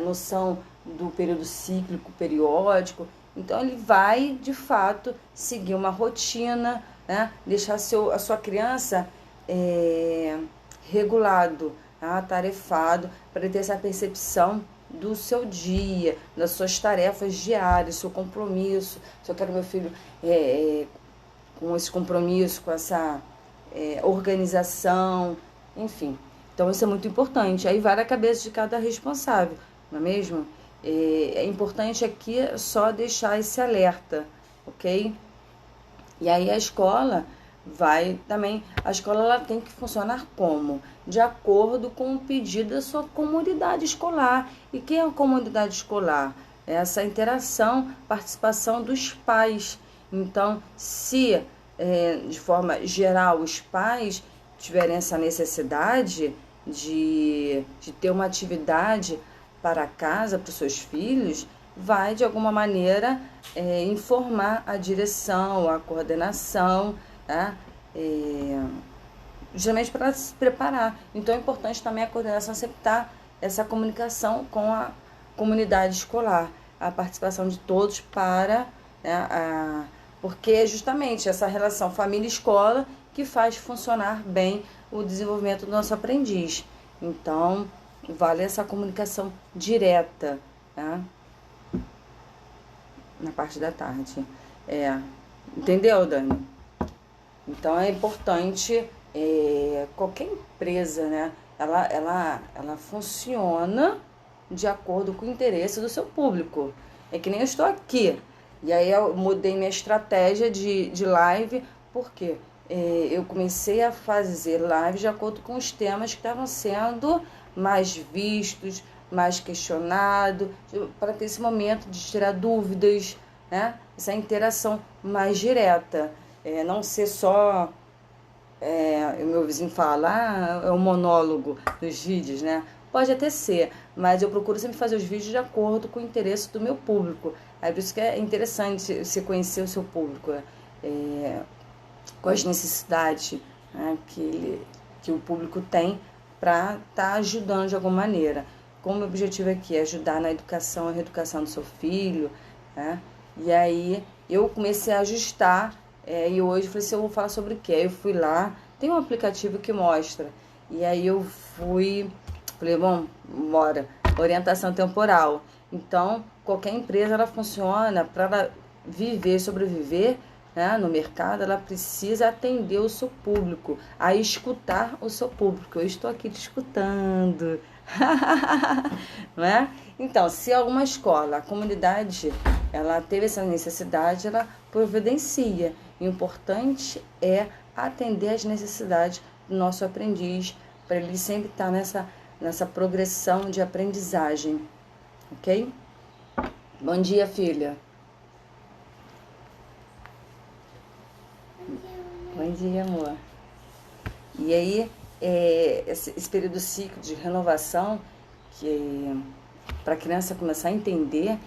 noção do período cíclico, periódico, então ele vai, de fato, seguir uma rotina, né? Deixar a sua criança regulado, atarefado, para ele ter essa percepção do seu dia, das suas tarefas diárias, seu compromisso. Se eu quero meu filho com esse compromisso, com essa organização, enfim. Então isso é muito importante. Aí vai na cabeça de cada responsável, não é mesmo? É importante aqui só deixar esse alerta, ok? E aí a escola ela tem que funcionar como? De acordo com o pedido da sua comunidade escolar. E quem é a comunidade escolar? Essa interação, participação dos pais. Então, se de forma geral os pais tiverem essa necessidade de ter uma atividade para casa, para os seus filhos, vai de alguma maneira informar a direção, a coordenação, né? Justamente para se preparar. Então é importante também a coordenação sempre estar essa comunicação com a comunidade escolar, a participação de todos para, né, porque é justamente essa relação família-escola que faz funcionar bem o desenvolvimento do nosso aprendiz. Então, vale essa comunicação direta, né, na parte da tarde. Entendeu, Dani? Então, é importante, qualquer empresa, né, ela funciona de acordo com o interesse do seu público. É que nem eu estou aqui. E aí eu mudei minha estratégia de live, porque eu comecei a fazer live de acordo com os temas que estavam sendo mais vistos, mais questionados, para ter esse momento de tirar dúvidas, né? Essa interação mais direta. Não ser só... o meu vizinho fala, é um monólogo dos vídeos, né? Pode até ser, mas eu procuro sempre fazer os vídeos de acordo com o interesse do meu público. É por isso que é interessante você conhecer o seu público, quais necessidades, né, que o público tem para estar ajudando de alguma maneira. Como o objetivo aqui é ajudar na educação e reeducação do seu filho, né? E aí eu comecei a ajustar, e hoje eu falei assim, eu vou falar sobre o quê? Eu fui lá, tem um aplicativo que mostra, e aí eu falei, bom, bora, orientação temporal. Então, qualquer empresa, ela funciona, para ela viver, sobreviver, né, no mercado, ela precisa atender o seu público, a escutar o seu público. Eu estou aqui te escutando. Não é? Então, se alguma escola, a comunidade, ela teve essa necessidade, ela providencia. O importante é atender as necessidades do nosso aprendiz, para ele sempre estar nessa progressão de aprendizagem. Ok? Bom dia, filha. Bom dia, amor. E aí, esse período ciclo de renovação, que para a criança começar a entender,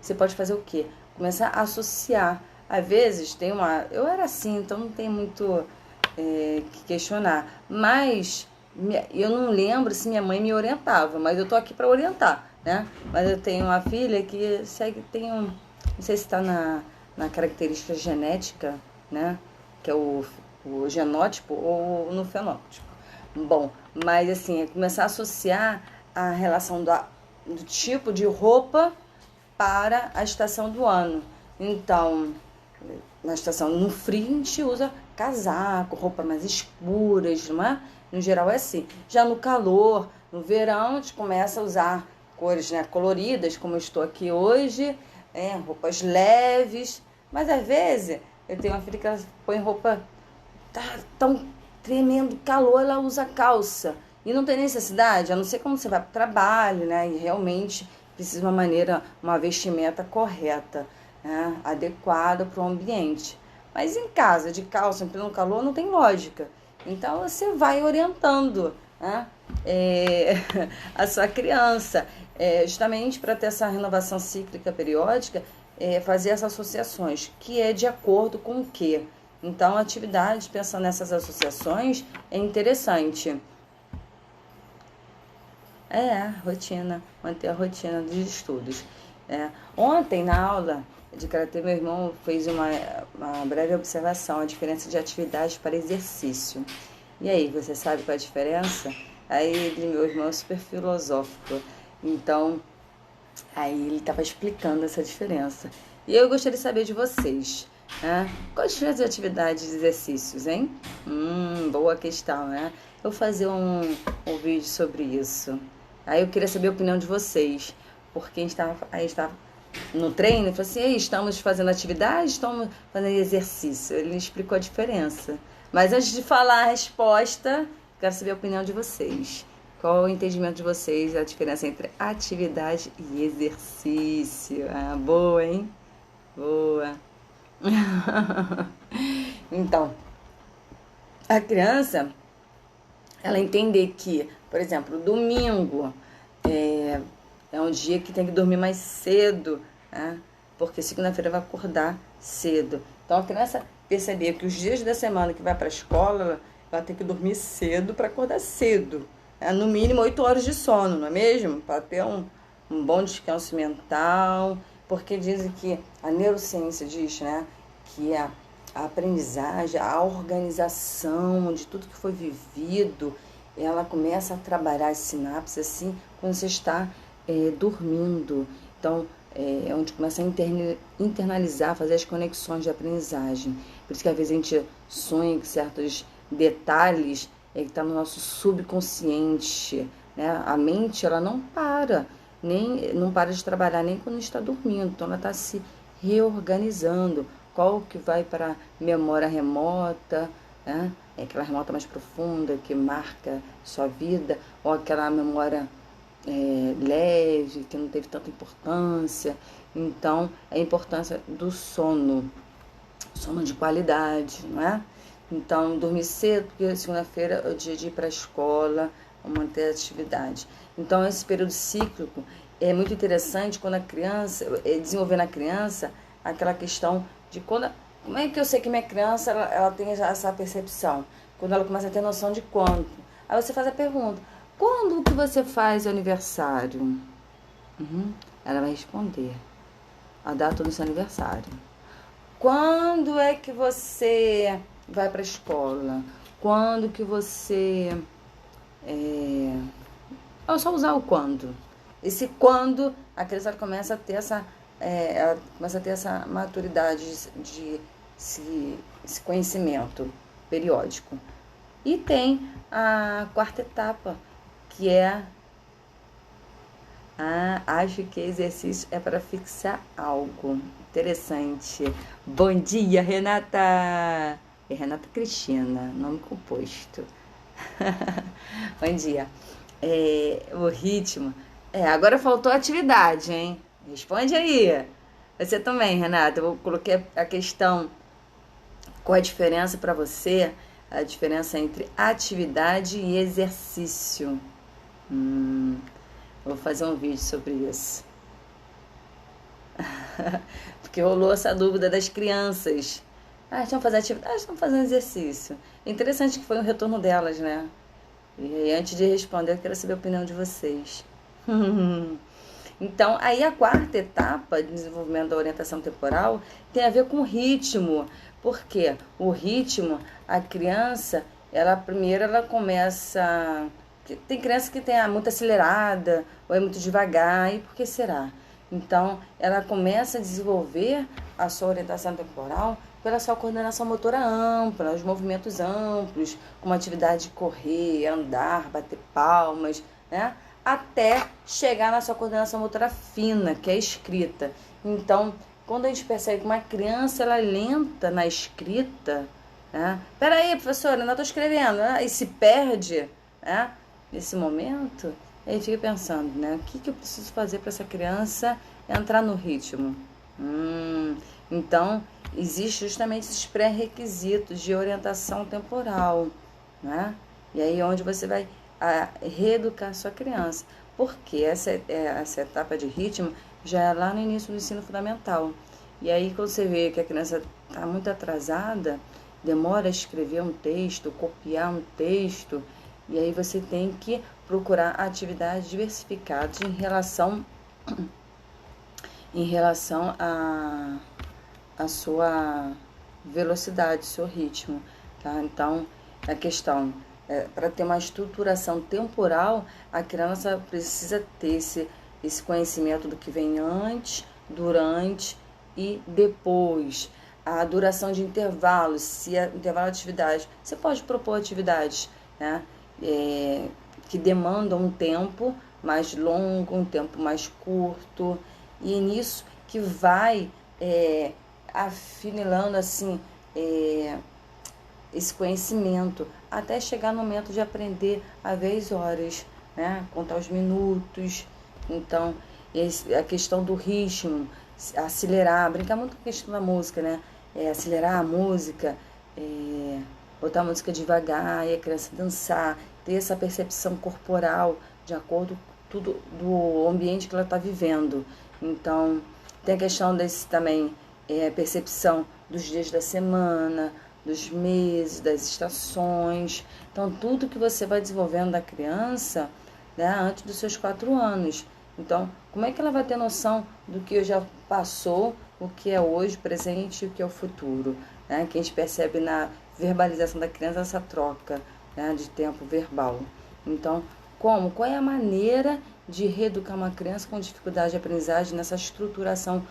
você pode fazer o quê? Começar a associar. Às vezes, eu era assim, então não tem muito que questionar. Mas eu não lembro se minha mãe me orientava, mas eu tô aqui para orientar, né? Mas eu tenho uma filha que não sei se está na característica genética, né? Que é o genótipo ou no fenótipo. Bom, mas assim, é começar a associar a relação do tipo de roupa para a estação do ano. Então, na estação, no frio, a gente usa casaco, roupa mais escuras, não é? No geral é assim. Já no calor, no verão, a gente começa a usar cores, né, coloridas, como eu estou aqui hoje, roupas leves. Mas às vezes, eu tenho uma filha que ela põe roupa, tá tão tremendo calor, ela usa calça. E não tem necessidade, a não ser quando você vai para o trabalho, né? E realmente precisa de uma vestimenta correta, né? Adequada para o ambiente. Mas em casa, de calça, em pleno calor, não tem lógica. Então você vai orientando, né, a sua criança, justamente para ter essa renovação cíclica periódica, fazer essas associações, que é de acordo com o quê? Então, a atividade, pensando nessas associações, é interessante. Rotina, manter a rotina dos estudos. Ontem, na aula de karatê, meu irmão fez uma breve observação, a diferença de atividade para exercício. E aí, você sabe qual é a diferença? Aí, meu irmão é super filosófico, então, aí ele estava explicando essa diferença. E eu gostaria de saber de vocês, né? Qual a diferença de atividades e exercícios, hein? Boa questão, né? Eu vou fazer um vídeo sobre isso. Aí eu queria saber a opinião de vocês, porque a gente estava no treino e falou assim, estamos fazendo atividade, estamos fazendo exercício. Ele explicou a diferença. Mas antes de falar a resposta, quero saber a opinião de vocês. Qual o entendimento de vocês, a diferença entre atividade e exercício? Boa, hein? Boa. Então, a criança, ela entender que, por exemplo, domingo é um dia que tem que dormir mais cedo, né? Porque segunda-feira vai acordar cedo. Então, a criança perceber que os dias da semana que vai para a escola, ela tem que dormir cedo para acordar cedo. No mínimo 8 horas de sono, não é mesmo? Para ter um bom descanso mental. Porque dizem que a neurociência diz, né, que a aprendizagem, a organização de tudo que foi vivido, ela começa a trabalhar as sinapses assim quando você está dormindo. Então, é onde começa a internalizar, fazer as conexões de aprendizagem. Por isso que às vezes a gente sonha com certos detalhes que está no nosso subconsciente, né? A mente, ela não para de trabalhar nem quando está dormindo. Então, ela está se reorganizando. Qual que vai para a memória remota, né? É aquela remota mais profunda que marca sua vida, ou aquela memória leve, que não teve tanta importância. Então, a importância do sono de qualidade, não é? Então, dormir cedo, porque segunda-feira é o dia de ir para a escola, manter a atividade. Então, esse período cíclico é muito interessante quando a criança, desenvolver na criança aquela questão de como é que eu sei que minha criança ela tem essa percepção? Quando ela começa a ter noção de quando. Aí você faz a pergunta, quando que você faz aniversário? Ela vai responder a data do seu aniversário. Quando é que você vai para a escola? Quando que você... É só usar o quando. Esse quando, a criança começa a ter essa maturidade de esse conhecimento periódico. E tem a quarta etapa, que é acho que exercício é para fixar algo. Interessante. Bom dia, Renata! É Renata Cristina, nome composto. Bom dia. O ritmo. Agora faltou atividade, hein? Responde aí. Você também, Renata. Eu coloquei a questão. Qual a diferença para você? A diferença entre atividade e exercício. Eu vou fazer um vídeo sobre isso. Porque rolou essa dúvida das crianças. Estão fazendo atividade? Estão fazendo exercício. É interessante que foi um retorno delas, né? E antes de responder, eu quero saber a opinião de vocês. Então, aí a quarta etapa de desenvolvimento da orientação temporal tem a ver com o ritmo. Por quê? O ritmo, a criança, primeiro ela começa... Tem criança que tem muito acelerada, ou é muito devagar, e por que será? Então, ela começa a desenvolver a sua orientação temporal pela sua coordenação motora ampla, os movimentos amplos, como atividade de correr, andar, bater palmas, né? Até chegar na sua coordenação motora fina, que é a escrita. Então, quando a gente percebe que uma criança ela é lenta na escrita, né? Peraí, professora, ainda estou escrevendo, né? E se perde, né? Nesse momento, aí fica pensando, né? O que eu preciso fazer para essa criança entrar no ritmo? Então, existem justamente esses pré-requisitos de orientação temporal, né? E aí onde você vai reeducar a sua criança. Porque essa etapa de ritmo já é lá no início do ensino fundamental. E aí quando você vê que a criança está muito atrasada, demora a escrever um texto, copiar um texto, e aí você tem que procurar atividades diversificadas em relação a sua velocidade, seu ritmo, tá? Então, a questão para ter uma estruturação temporal, a criança precisa ter esse conhecimento do que vem antes, durante e depois. A duração de intervalos, se é intervalo de atividade, você pode propor atividades, né? Que demandam um tempo mais longo, um tempo mais curto, e é nisso que vai afinilando assim esse conhecimento, até chegar no momento de aprender a ver as horas, né? Contar os minutos. Então, a questão do ritmo, acelerar, brincar muito com a questão da música, né? Acelerar a música, botar música devagar e a criança dançar, ter essa percepção corporal de acordo com tudo do ambiente que ela está vivendo. Então, tem a questão desse também, percepção dos dias da semana, dos meses, das estações. Então, tudo que você vai desenvolvendo da criança, né, antes dos seus 4 anos. Então, como é que ela vai ter noção do que já passou, o que é hoje, presente e o que é o futuro? Né? Que a gente percebe na verbalização da criança essa troca, né, de tempo verbal. Então, como? Qual é a maneira de reeducar uma criança com dificuldade de aprendizagem nessa estruturação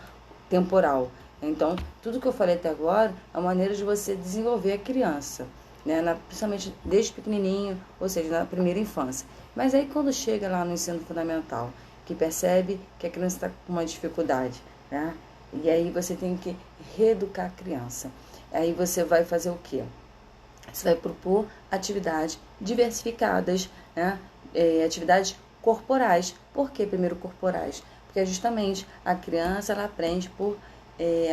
temporal? Então, tudo que eu falei até agora é uma maneira de você desenvolver a criança, né? Principalmente desde pequenininho, ou seja, na primeira infância. Mas aí quando chega lá no ensino fundamental, que percebe que a criança está com uma dificuldade, né? E aí você tem que reeducar a criança. Aí você vai fazer o quê? Você vai propor atividades diversificadas, né? Atividades corporais. Por que primeiro corporais? Porque justamente a criança ela aprende por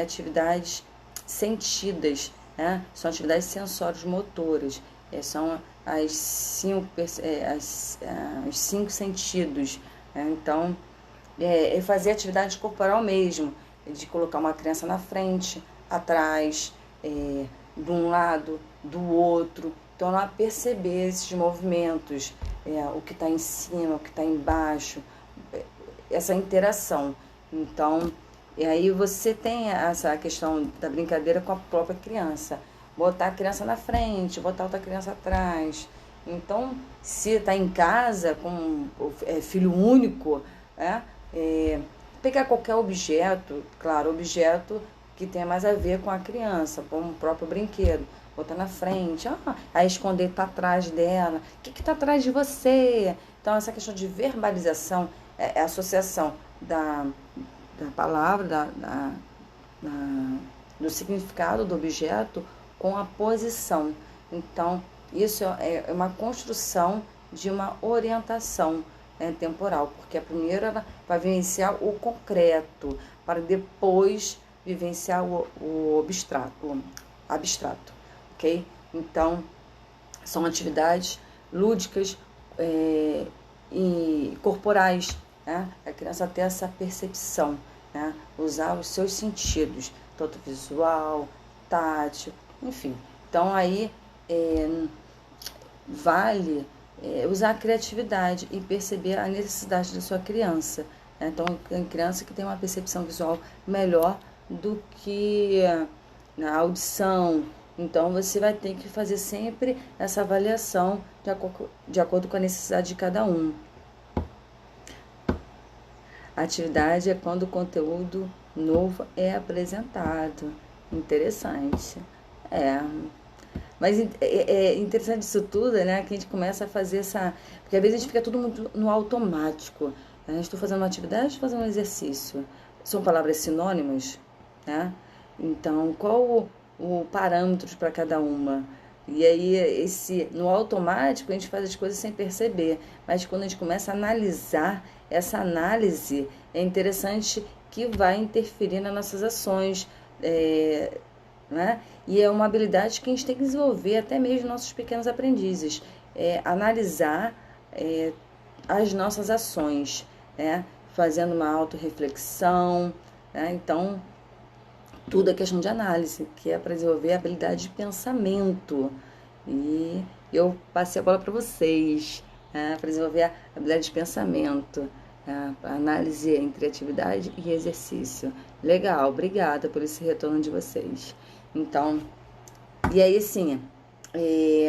atividades sentidas, né? São atividades sensórias motoras, são os 5 sentidos. Então, fazer atividade corporal mesmo, de colocar uma criança na frente, atrás, de um lado, do outro. Então, ela perceber esses movimentos, o que está em cima, o que está embaixo, essa interação. Então, e aí você tem essa questão da brincadeira com a própria criança. Botar a criança na frente, botar outra criança atrás. Então, se está em casa com filho único, pegar qualquer objeto, claro, objeto que tenha mais a ver com a criança, como o próprio brinquedo, botar na frente, aí esconder para atrás dela, o que está atrás de você? Então, essa questão de verbalização é a associação da palavra, do significado do objeto com a posição. Então, isso é uma construção de uma orientação, né, temporal, porque a primeira ela vai vivenciar o concreto, para depois vivenciar o abstrato, ok? Então, são atividades lúdicas e corporais, né? A criança ter essa percepção, né? Usar os seus sentidos, tanto visual, tátil, enfim. Então, aí vale usar a criatividade e perceber a necessidade da sua criança. Né? Então, tem criança que tem uma percepção visual melhor do que na audição. Então, você vai ter que fazer sempre essa avaliação de acordo com a necessidade de cada um. A atividade é quando o conteúdo novo é apresentado. Interessante. Mas é interessante isso tudo, né? Que a gente começa a fazer essa... Porque às vezes a gente fica tudo muito no automático. Né? Estou fazendo uma atividade, estou fazendo um exercício. São palavras sinônimas, né? Então, qual o parâmetro para cada uma? E aí, no automático, a gente faz as coisas sem perceber. Mas quando a gente começa a analisar, essa análise é interessante que vai interferir nas nossas ações, né? E é uma habilidade que a gente tem que desenvolver, até mesmo nossos pequenos aprendizes. Analisar as nossas ações, né? Fazendo uma autorreflexão, né? Então, tudo é questão de análise, que é para desenvolver a habilidade de pensamento. E eu passei a bola para vocês, né? Para desenvolver a habilidade de pensamento, a análise entre atividade e exercício. Legal, obrigada por esse retorno de vocês. Então, e aí sim,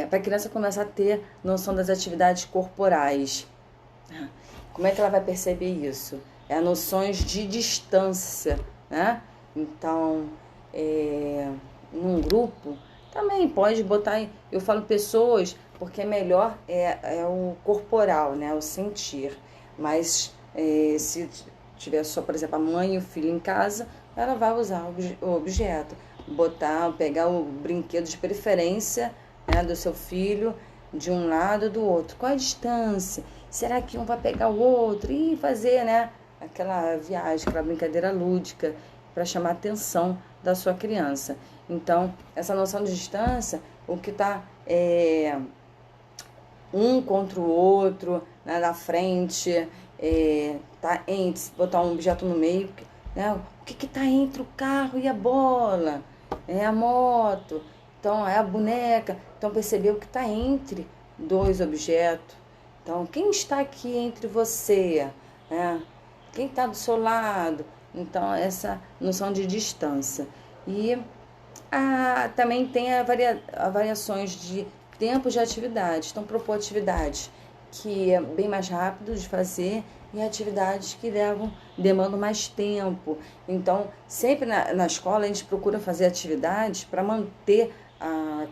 para a criança começar a ter noção das atividades corporais. Como é que ela vai perceber isso? Noções de distância, né? Então, num grupo, também pode botar, eu falo pessoas, porque é melhor o corporal, né? O sentir. Mas se tiver só, por exemplo, a mãe e o filho em casa, ela vai usar o objeto. Pegar o brinquedo de preferência, né, do seu filho, de um lado do outro. Qual a distância? Será que um vai pegar o outro? E fazer, né, aquela viagem, aquela brincadeira lúdica, para chamar a atenção da sua criança. Então, essa noção de distância, o que está um contra o outro, né, na frente, tá entre, se botar um objeto no meio, né, o que está entre o carro e a bola? É a moto, então é a boneca. Então percebeu que está entre dois objetos. Então, quem está aqui entre você? Né? Quem está do seu lado? Então, essa noção de distância. E também tem variações de tempo de atividade. Então, propor atividades que é bem mais rápido de fazer e atividades que demandam mais tempo. Então, sempre na escola a gente procura fazer atividades para manter a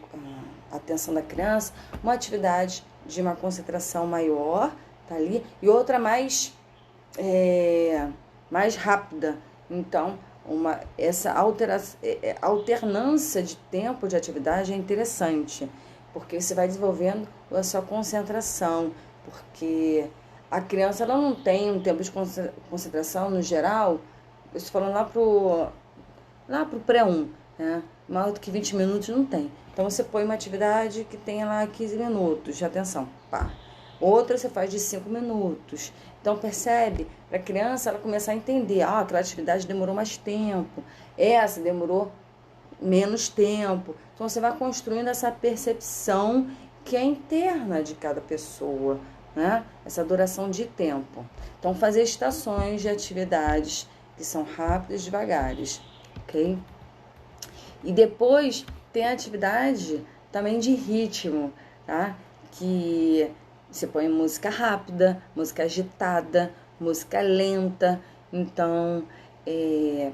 atenção da criança, uma atividade de uma concentração maior, tá ali, e outra mais rápida. Então, essa alternância de tempo de atividade é interessante, porque você vai desenvolvendo a sua concentração, porque a criança ela não tem um tempo de concentração no geral, eu estou falando lá pro pré-1, né? Mais do que 20 minutos não tem. Então você põe uma atividade que tenha lá 15 minutos de atenção, pá. Outra você faz de 5 minutos. Então percebe, para a criança ela começar a entender, aquela atividade demorou mais tempo, essa demorou menos tempo. Então você vai construindo essa percepção que é interna de cada pessoa, né? Essa duração de tempo. Então fazer estações de atividades que são rápidas e devagares, ok? E depois tem a atividade também de ritmo, tá? Que você põe música rápida, música agitada, música lenta. Então,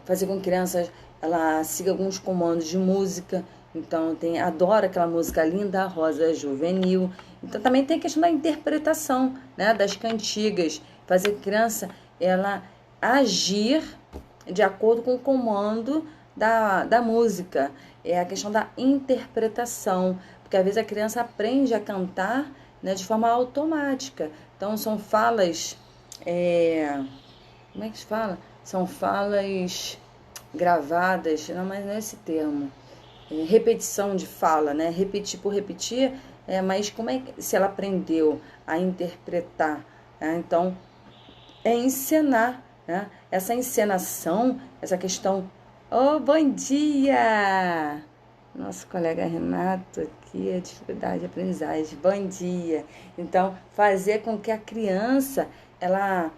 fazer com que a criança ela siga alguns comandos de música. Então, adora aquela música linda, Rosa Juvenil. Então, também tem a questão da interpretação, né, das cantigas. Fazer com que a criança ela agir de acordo com o comando da música. É a questão da interpretação, porque às vezes a criança aprende a cantar, né, de forma automática. Então são falas, como é que se fala? São falas gravadas, não, mas não é esse termo. Repetição de fala, né? Repetir por repetir, mas se ela aprendeu a interpretar, né? Então encenar, né? Essa encenação, essa questão. Bom dia! Nosso colega Renato aqui, dificuldade de aprendizagem. Bom dia! Então, fazer com que a criança, ela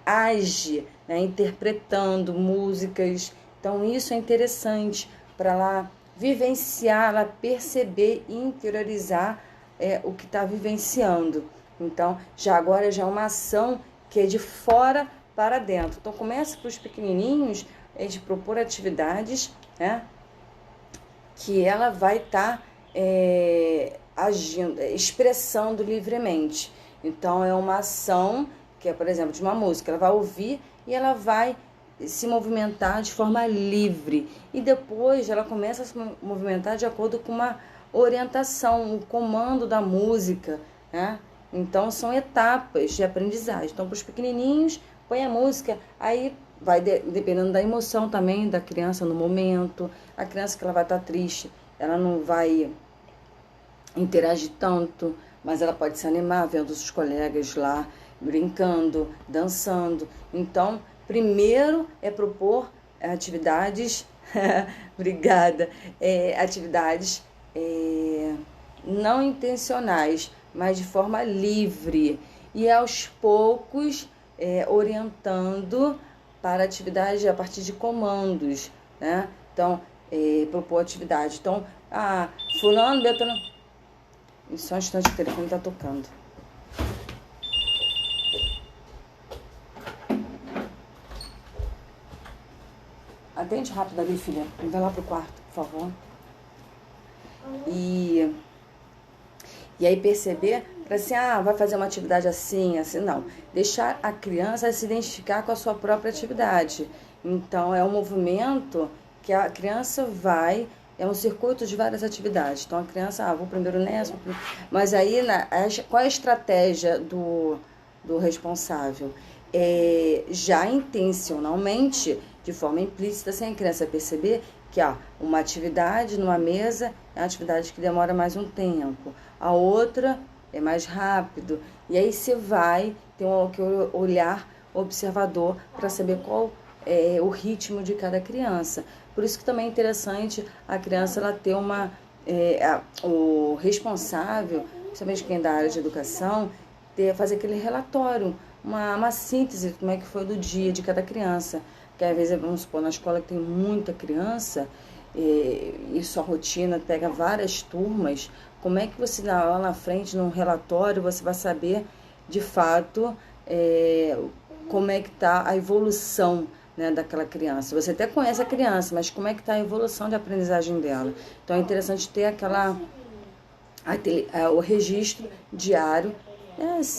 age, né, interpretando músicas. Então, isso é interessante para ela vivenciar, ela perceber e interiorizar o que está vivenciando. Então, agora já é uma ação que é de fora para dentro. Então, começa para os pequenininhos, de propor atividades, né, que ela vai estar agindo, expressando livremente. Então, é uma ação que é, por exemplo, de uma música. Ela vai ouvir e ela vai se movimentar de forma livre. E depois ela começa a se movimentar de acordo com uma orientação, um comando da música, né? Então, são etapas de aprendizagem. Então, para os pequenininhos, põe a música, aí vai dependendo da emoção também da criança no momento. A criança que ela vai estar triste, ela não vai interagir tanto, mas ela pode se animar vendo os colegas lá brincando, dançando. Então, primeiro é propor atividades, obrigada, atividades não intencionais, mas de forma livre. E aos poucos orientando para atividade a partir de comandos, né? Então, propor atividade. Então, fulano, Beltrano... Só um instante, o telefone está tocando. Atende rápido ali, filha. Vai lá pro quarto, por favor. E aí perceber, para assim, vai fazer uma atividade assim, assim, não. Deixar a criança se identificar com a sua própria atividade. Então, é um movimento que a criança vai, é um circuito de várias atividades. Então, a criança, vou primeiro nessa, mas aí, qual é a estratégia do responsável? Já intencionalmente, de forma implícita, sem a criança perceber, Que uma atividade numa mesa é uma atividade que demora mais um tempo, a outra é mais rápido. E aí você vai ter um olhar observador para saber qual é o ritmo de cada criança. Por isso que também é interessante a criança ela ter o responsável, principalmente quem é da área de educação, fazer aquele relatório, uma síntese de como é que foi do dia de cada criança. Porque às vezes, vamos supor, na escola que tem muita criança, e sua rotina pega várias turmas, como é que você lá na frente, num relatório, você vai saber de fato como é que está a evolução, né, daquela criança. Você até conhece a criança, mas como é que está a evolução de aprendizagem dela. Então é interessante ter o registro diário,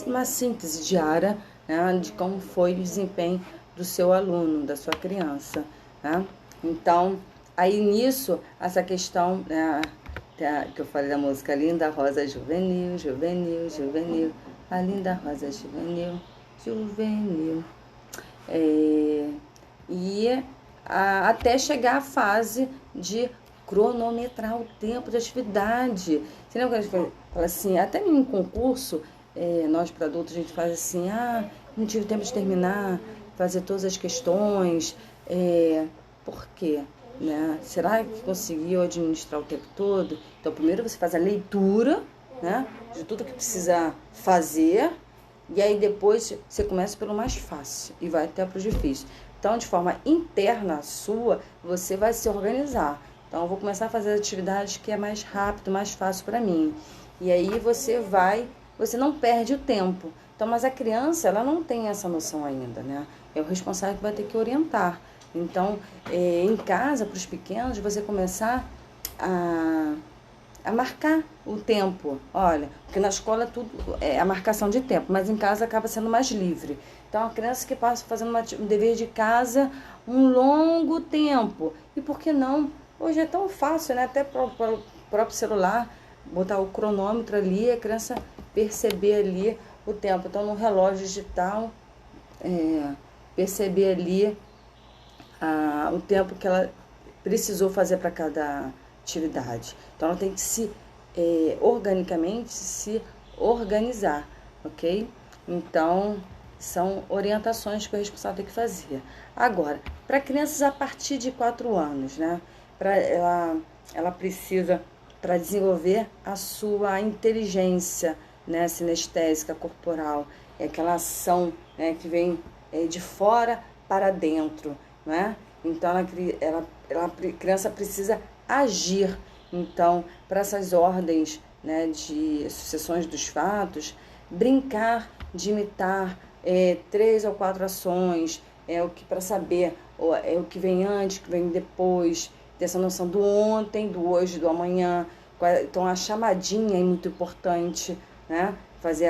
uma síntese diária, né, de como foi o desempenho do seu aluno, da sua criança, né? Então, aí nisso, essa questão, né, que eu falei da música Linda Rosa Juvenil, Juvenil, Juvenil, a linda rosa juvenil, juvenil. Até chegar à fase de cronometrar o tempo de atividade. Você lembra que a gente fala assim, até em um concurso, nós para adultos a gente faz assim, não tive tempo de terminar, fazer todas as questões, por quê? Né? Será que conseguiu administrar o tempo todo? Então primeiro você faz a leitura, né, de tudo que precisa fazer, e aí depois você começa pelo mais fácil e vai até para o difícil. Então, de forma interna sua, você vai se organizar. Então, eu vou começar a fazer atividades que é mais rápido, mais fácil para mim. E aí você não perde o tempo. Então, mas a criança, ela não tem essa noção ainda, né? É o responsável que vai ter que orientar. Então, em casa, para os pequenos, você começar a marcar o tempo. Olha, porque na escola tudo é a marcação de tempo, mas em casa acaba sendo mais livre. Então, a criança que passa fazendo um dever de casa um longo tempo. E por que não? Hoje é tão fácil, né? Até para o próprio celular, botar o cronômetro ali, a criança perceber ali o tempo. Então, no relógio digital, perceber ali o tempo que ela precisou fazer para cada atividade. Então, ela tem que organicamente se organizar, ok? Então, são orientações que o responsável tem que fazer. Agora, para crianças a partir de 4 anos, né? Ela precisa, para desenvolver a sua inteligência, né, sinestésica corporal, aquela ação, né, que vem de fora para dentro, né? Então, a criança precisa agir. Então, para essas ordens, né, de sucessões dos fatos, brincar de imitar 3 ou 4 ações, para saber o que vem antes, o que vem depois, ter essa noção do ontem, do hoje, do amanhã. Então, a chamadinha é muito importante, né?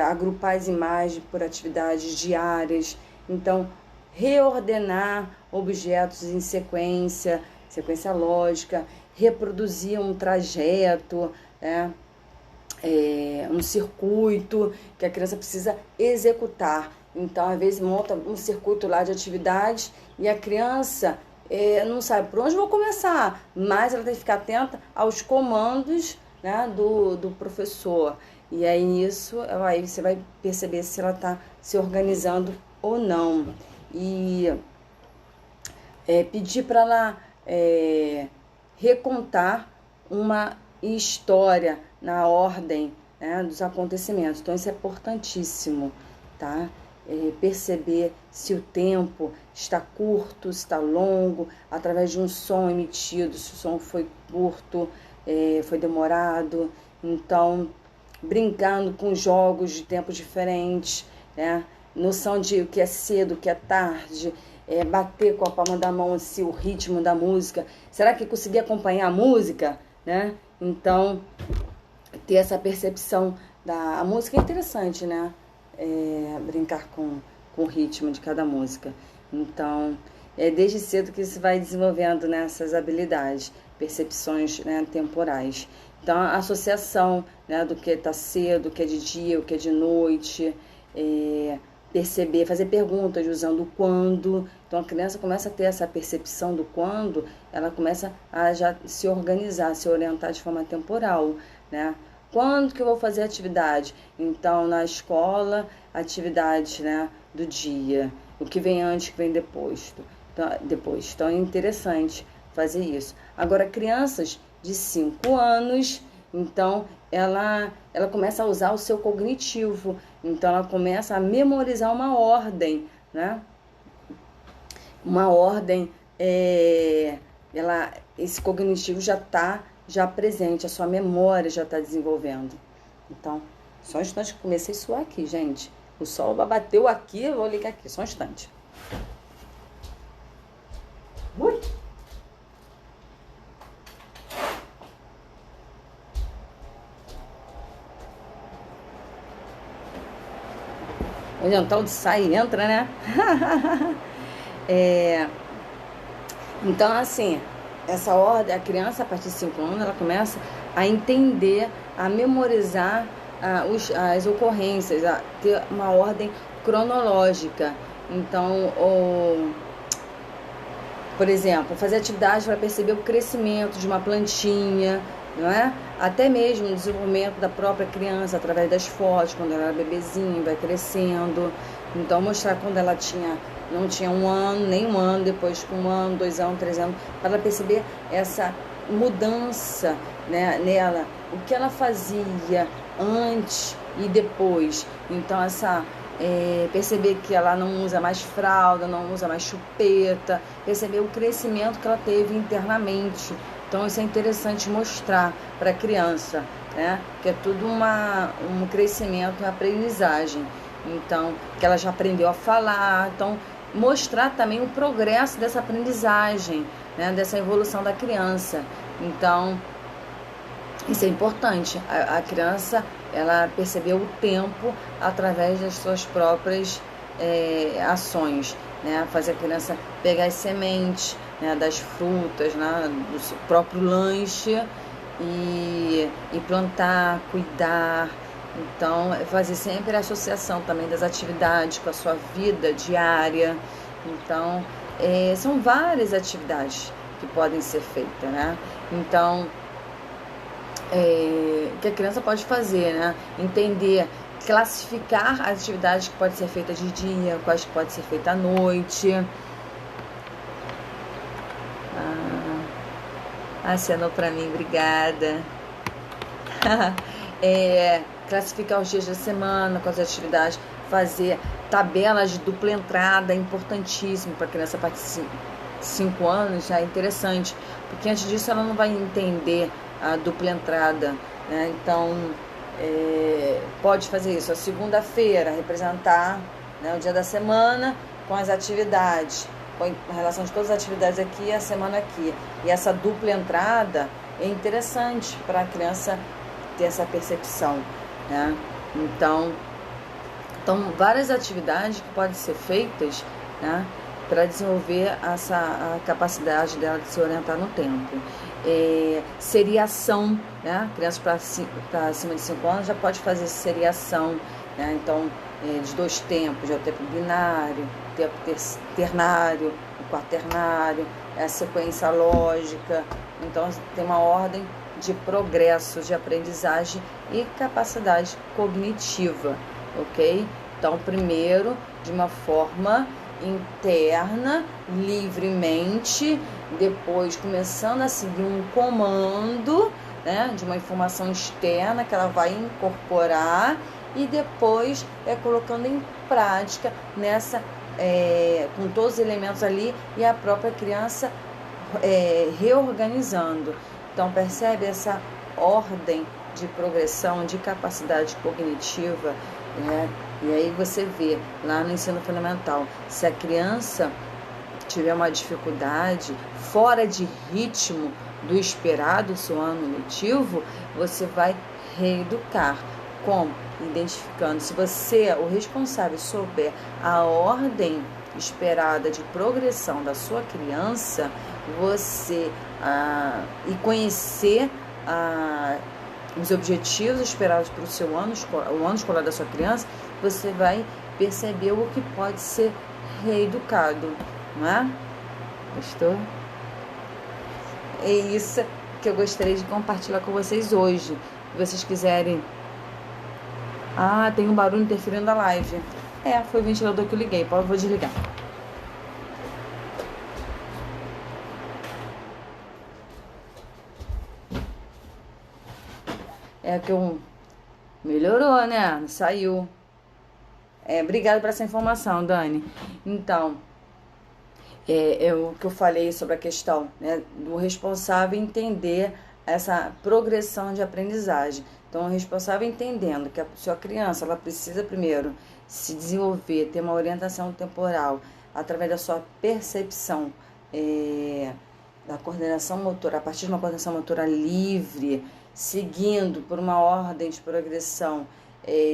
Agrupar as imagens por atividades diárias. Então, reordenar objetos em sequência lógica, reproduzir um trajeto, né? Um circuito que a criança precisa executar. Então, às vezes, monta um circuito lá de atividades e a criança não sabe por onde vou começar, mas ela tem que ficar atenta aos comandos, né, do professor. E aí, aí você vai perceber se ela está se organizando ou não. E pedir para ela recontar uma história na ordem, né, dos acontecimentos. Então, isso é importantíssimo, tá? Perceber se o tempo está curto, se está longo, através de um som emitido, se o som foi curto, foi demorado. Então, brincando com jogos de tempo diferentes, né? Noção de o que é cedo, o que é tarde, bater com a palma da mão assim, o ritmo da música. Será que consegui acompanhar a música, né? Então, ter essa percepção a música é interessante, né? Brincar com o ritmo de cada música. Então, desde cedo que se vai desenvolvendo, né, essas habilidades, percepções, né, temporais. Então, a associação, né, do que está cedo, o que é de dia, o que é de noite, perceber, fazer perguntas usando o quando. Então a criança começa a ter essa percepção do quando, ela começa a já se organizar, se orientar de forma temporal, né? Quando que eu vou fazer a atividade? Então, na escola, atividades, né, do dia. O que vem antes, o que vem depois. Então, é interessante fazer isso. Agora, crianças de 5 anos, então, ela começa a usar o seu cognitivo. Então, ela começa a memorizar uma ordem, né? Uma ordem, esse cognitivo já está presente, a sua memória já está desenvolvendo. Então, só um instante que comecei a suar aqui, gente. O sol bateu aqui, eu vou ligar aqui, só um instante. Ui! Onde é um tal de sai e entra, né? Então, assim, essa ordem, a criança a partir de 5 anos, ela começa a entender, a memorizar as ocorrências, a ter uma ordem cronológica. Então, por exemplo, fazer atividade para perceber o crescimento de uma plantinha, não é? Até mesmo o desenvolvimento da própria criança através das fotos, quando ela era bebezinha, vai crescendo. Então, mostrar quando ela não tinha 1 ano, nem 1 ano, depois com 1 ano, 2 anos, 3 anos, para ela perceber essa mudança, né, nela, o que ela fazia antes e depois. Então, perceber que ela não usa mais fralda, não usa mais chupeta, perceber o crescimento que ela teve internamente. Então, isso é interessante mostrar para a criança, né, que é tudo um crescimento, uma aprendizagem. Então, que ela já aprendeu a falar. Então, mostrar também o progresso dessa aprendizagem, né, dessa evolução da criança. Então, isso é importante. A criança, ela percebeu o tempo através das suas próprias ações, né? Fazer a criança pegar as sementes, né, das frutas, né, do seu próprio lanche e plantar, cuidar. Então, fazer sempre a associação também das atividades com a sua vida diária. Então, são várias atividades que podem ser feitas, né? Então, que a criança pode fazer, né? Entender, classificar as atividades que podem ser feitas de dia, quais que podem ser feitas à noite. Acenou para mim, obrigada. Classificar os dias da semana com as atividades, fazer tabelas de dupla entrada, é importantíssimo para a criança a partir de 5 anos, já é interessante, porque antes disso ela não vai entender a dupla entrada, né? Então, pode fazer isso, a segunda-feira, representar, né, o dia da semana com as atividades, com a relação de todas as atividades aqui e a semana aqui. E essa dupla entrada é interessante para a criança ter essa percepção, né? Então, várias atividades que podem ser feitas, né, para desenvolver a capacidade dela de se orientar no tempo. Seriação, né? Criança para acima de 5 anos já pode fazer seriação, né? Então, de 2 tempos, já o tempo binário, o tempo ternário, o quaternário, a sequência lógica. Então, tem uma ordem de progresso, de aprendizagem e capacidade cognitiva, ok? Então, primeiro, de uma forma interna, livremente, depois começando a seguir um comando, né, de uma informação externa que ela vai incorporar e depois colocando em prática com todos os elementos ali e a própria criança reorganizando. Então, percebe essa ordem de progressão, de capacidade cognitiva, né? E aí você vê lá no ensino fundamental, se a criança tiver uma dificuldade fora de ritmo do esperado, seu ano letivo, você vai reeducar. Como? Identificando. Se você, o responsável, souber a ordem esperada de progressão da sua criança, e conhecer os objetivos esperados para o ano escolar da sua criança, você vai percebeu o que pode ser reeducado, não é? Gostou? É isso que eu gostaria de compartilhar com vocês hoje. Se vocês quiserem... Ah, tem um barulho interferindo na live. Foi o ventilador que eu liguei. Vou desligar. Que eu... Melhorou, né? Saiu. Obrigada por essa informação, Dani. Então, o que eu falei sobre a questão, né, do responsável entender essa progressão de aprendizagem. Então, o responsável entendendo que a sua criança, ela precisa primeiro se desenvolver, ter uma orientação temporal, através da sua percepção, da coordenação motora, a partir de uma coordenação motora livre, seguindo por uma ordem de progressão,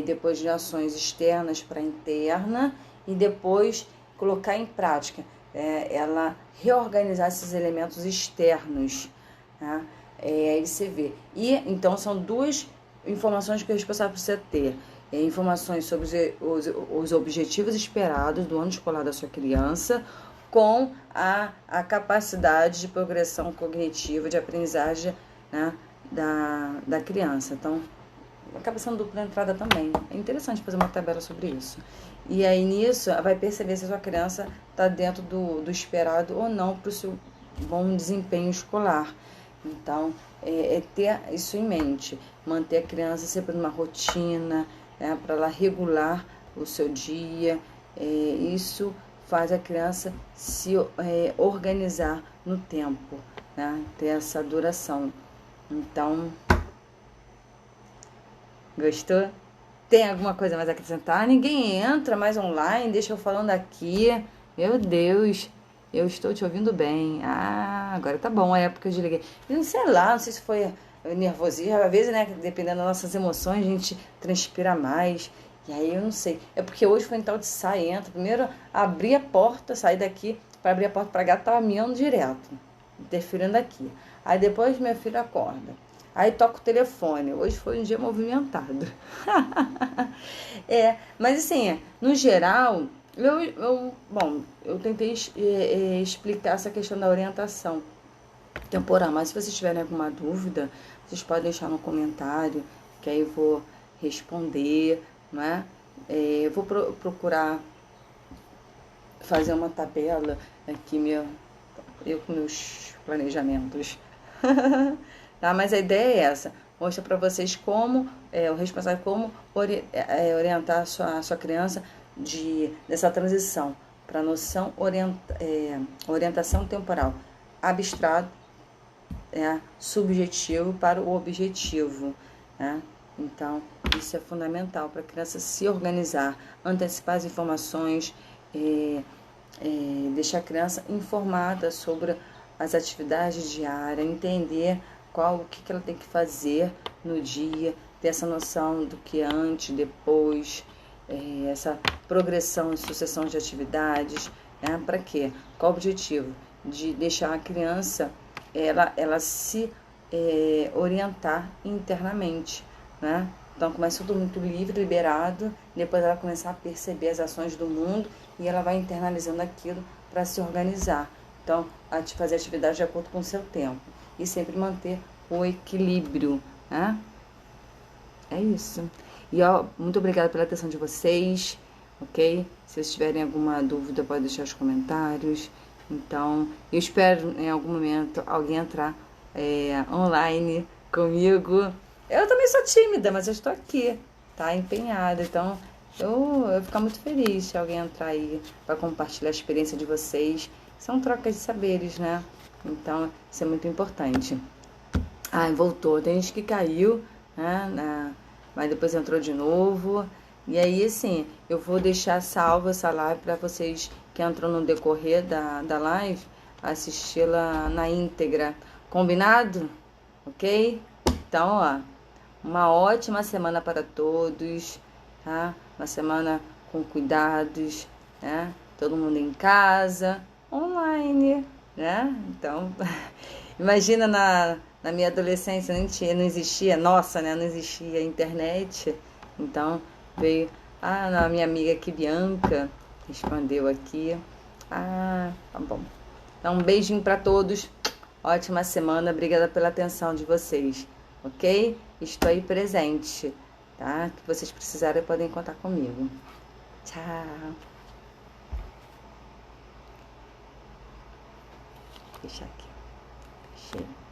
depois de ações externas para interna, e depois colocar em prática, ela reorganizar esses elementos externos, né? Aí você vê. E então são duas informações que o responsável precisa ter. Informações sobre os objetivos esperados do ano escolar da sua criança, com a capacidade de progressão cognitiva, de aprendizagem, né, da criança. Então, acaba sendo dupla entrada também. É interessante fazer uma tabela sobre isso. E aí, nisso, vai perceber se a sua criança está dentro do esperado ou não para o seu bom desempenho escolar. Então, ter isso em mente. Manter a criança sempre numa rotina, né, para ela regular o seu dia. Isso faz a criança se organizar no tempo, né, ter essa duração. Então, gostou? Tem alguma coisa mais a acrescentar? Ninguém entra mais online, deixa eu falando aqui. Meu Deus, eu estou te ouvindo bem. Agora tá bom, porque eu desliguei. Não sei lá, não sei se foi nervosismo. Às vezes, né, dependendo das nossas emoções, a gente transpira mais. E aí eu não sei. É porque hoje foi em tal de sai, entra. Primeiro abri a porta, saí daqui para abrir a porta para gato, tava miando direto, interferindo aqui. Aí depois meu filho acorda. Aí toca o telefone. Hoje foi um dia movimentado. Mas assim, no geral, eu tentei explicar essa questão da orientação temporal. Mas se vocês tiverem alguma dúvida, vocês podem deixar no comentário, que aí eu vou responder, não é? Eu vou procurar fazer uma tabela aqui, eu com meus planejamentos. Tá? Mas a ideia é essa, mostrar para vocês como o responsável, como orientar a sua criança dessa transição para a noção orientação temporal, abstrato, subjetivo para o objetivo, né? Então, isso é fundamental para a criança se organizar, antecipar as informações, deixar a criança informada sobre as atividades diárias, entender o que ela tem que fazer no dia, ter essa noção do que é antes, depois, essa progressão e sucessão de atividades, né? Para quê? Qual o objetivo? De deixar a criança ela se orientar internamente, né? Então começa tudo muito livre, liberado, depois ela começa a perceber as ações do mundo e ela vai internalizando aquilo para se organizar. Então, fazer atividade de acordo com o seu tempo e sempre manter o equilíbrio, né? É isso. E muito obrigada pela atenção de vocês, ok? Se vocês tiverem alguma dúvida, pode deixar os comentários. Então, eu espero em algum momento alguém entrar online comigo. Eu também sou tímida, mas eu estou aqui, tá? Empenhada. Então, eu vou ficar muito feliz se alguém entrar aí para compartilhar a experiência de vocês. São trocas de saberes, né? Então, isso é muito importante. Voltou. Tem gente que caiu, né? Mas depois entrou de novo. E aí, assim, eu vou deixar salva essa live para vocês que entram no decorrer da live, assisti-la na íntegra. Combinado? Ok? Então, uma ótima semana para todos, tá? Uma semana com cuidados, né? Todo mundo em casa, online, né? Então, imagina na minha adolescência não existia, nossa, né? Não existia internet. Então, veio Ah, a minha amiga aqui, Bianca, respondeu aqui. Ah, tá bom. Então, um beijinho para todos. Ótima semana. Obrigada pela atenção de vocês, ok? Estou aí presente, tá? Que vocês precisarem, podem contar comigo. Tchau. Deixa aqui. Fechei.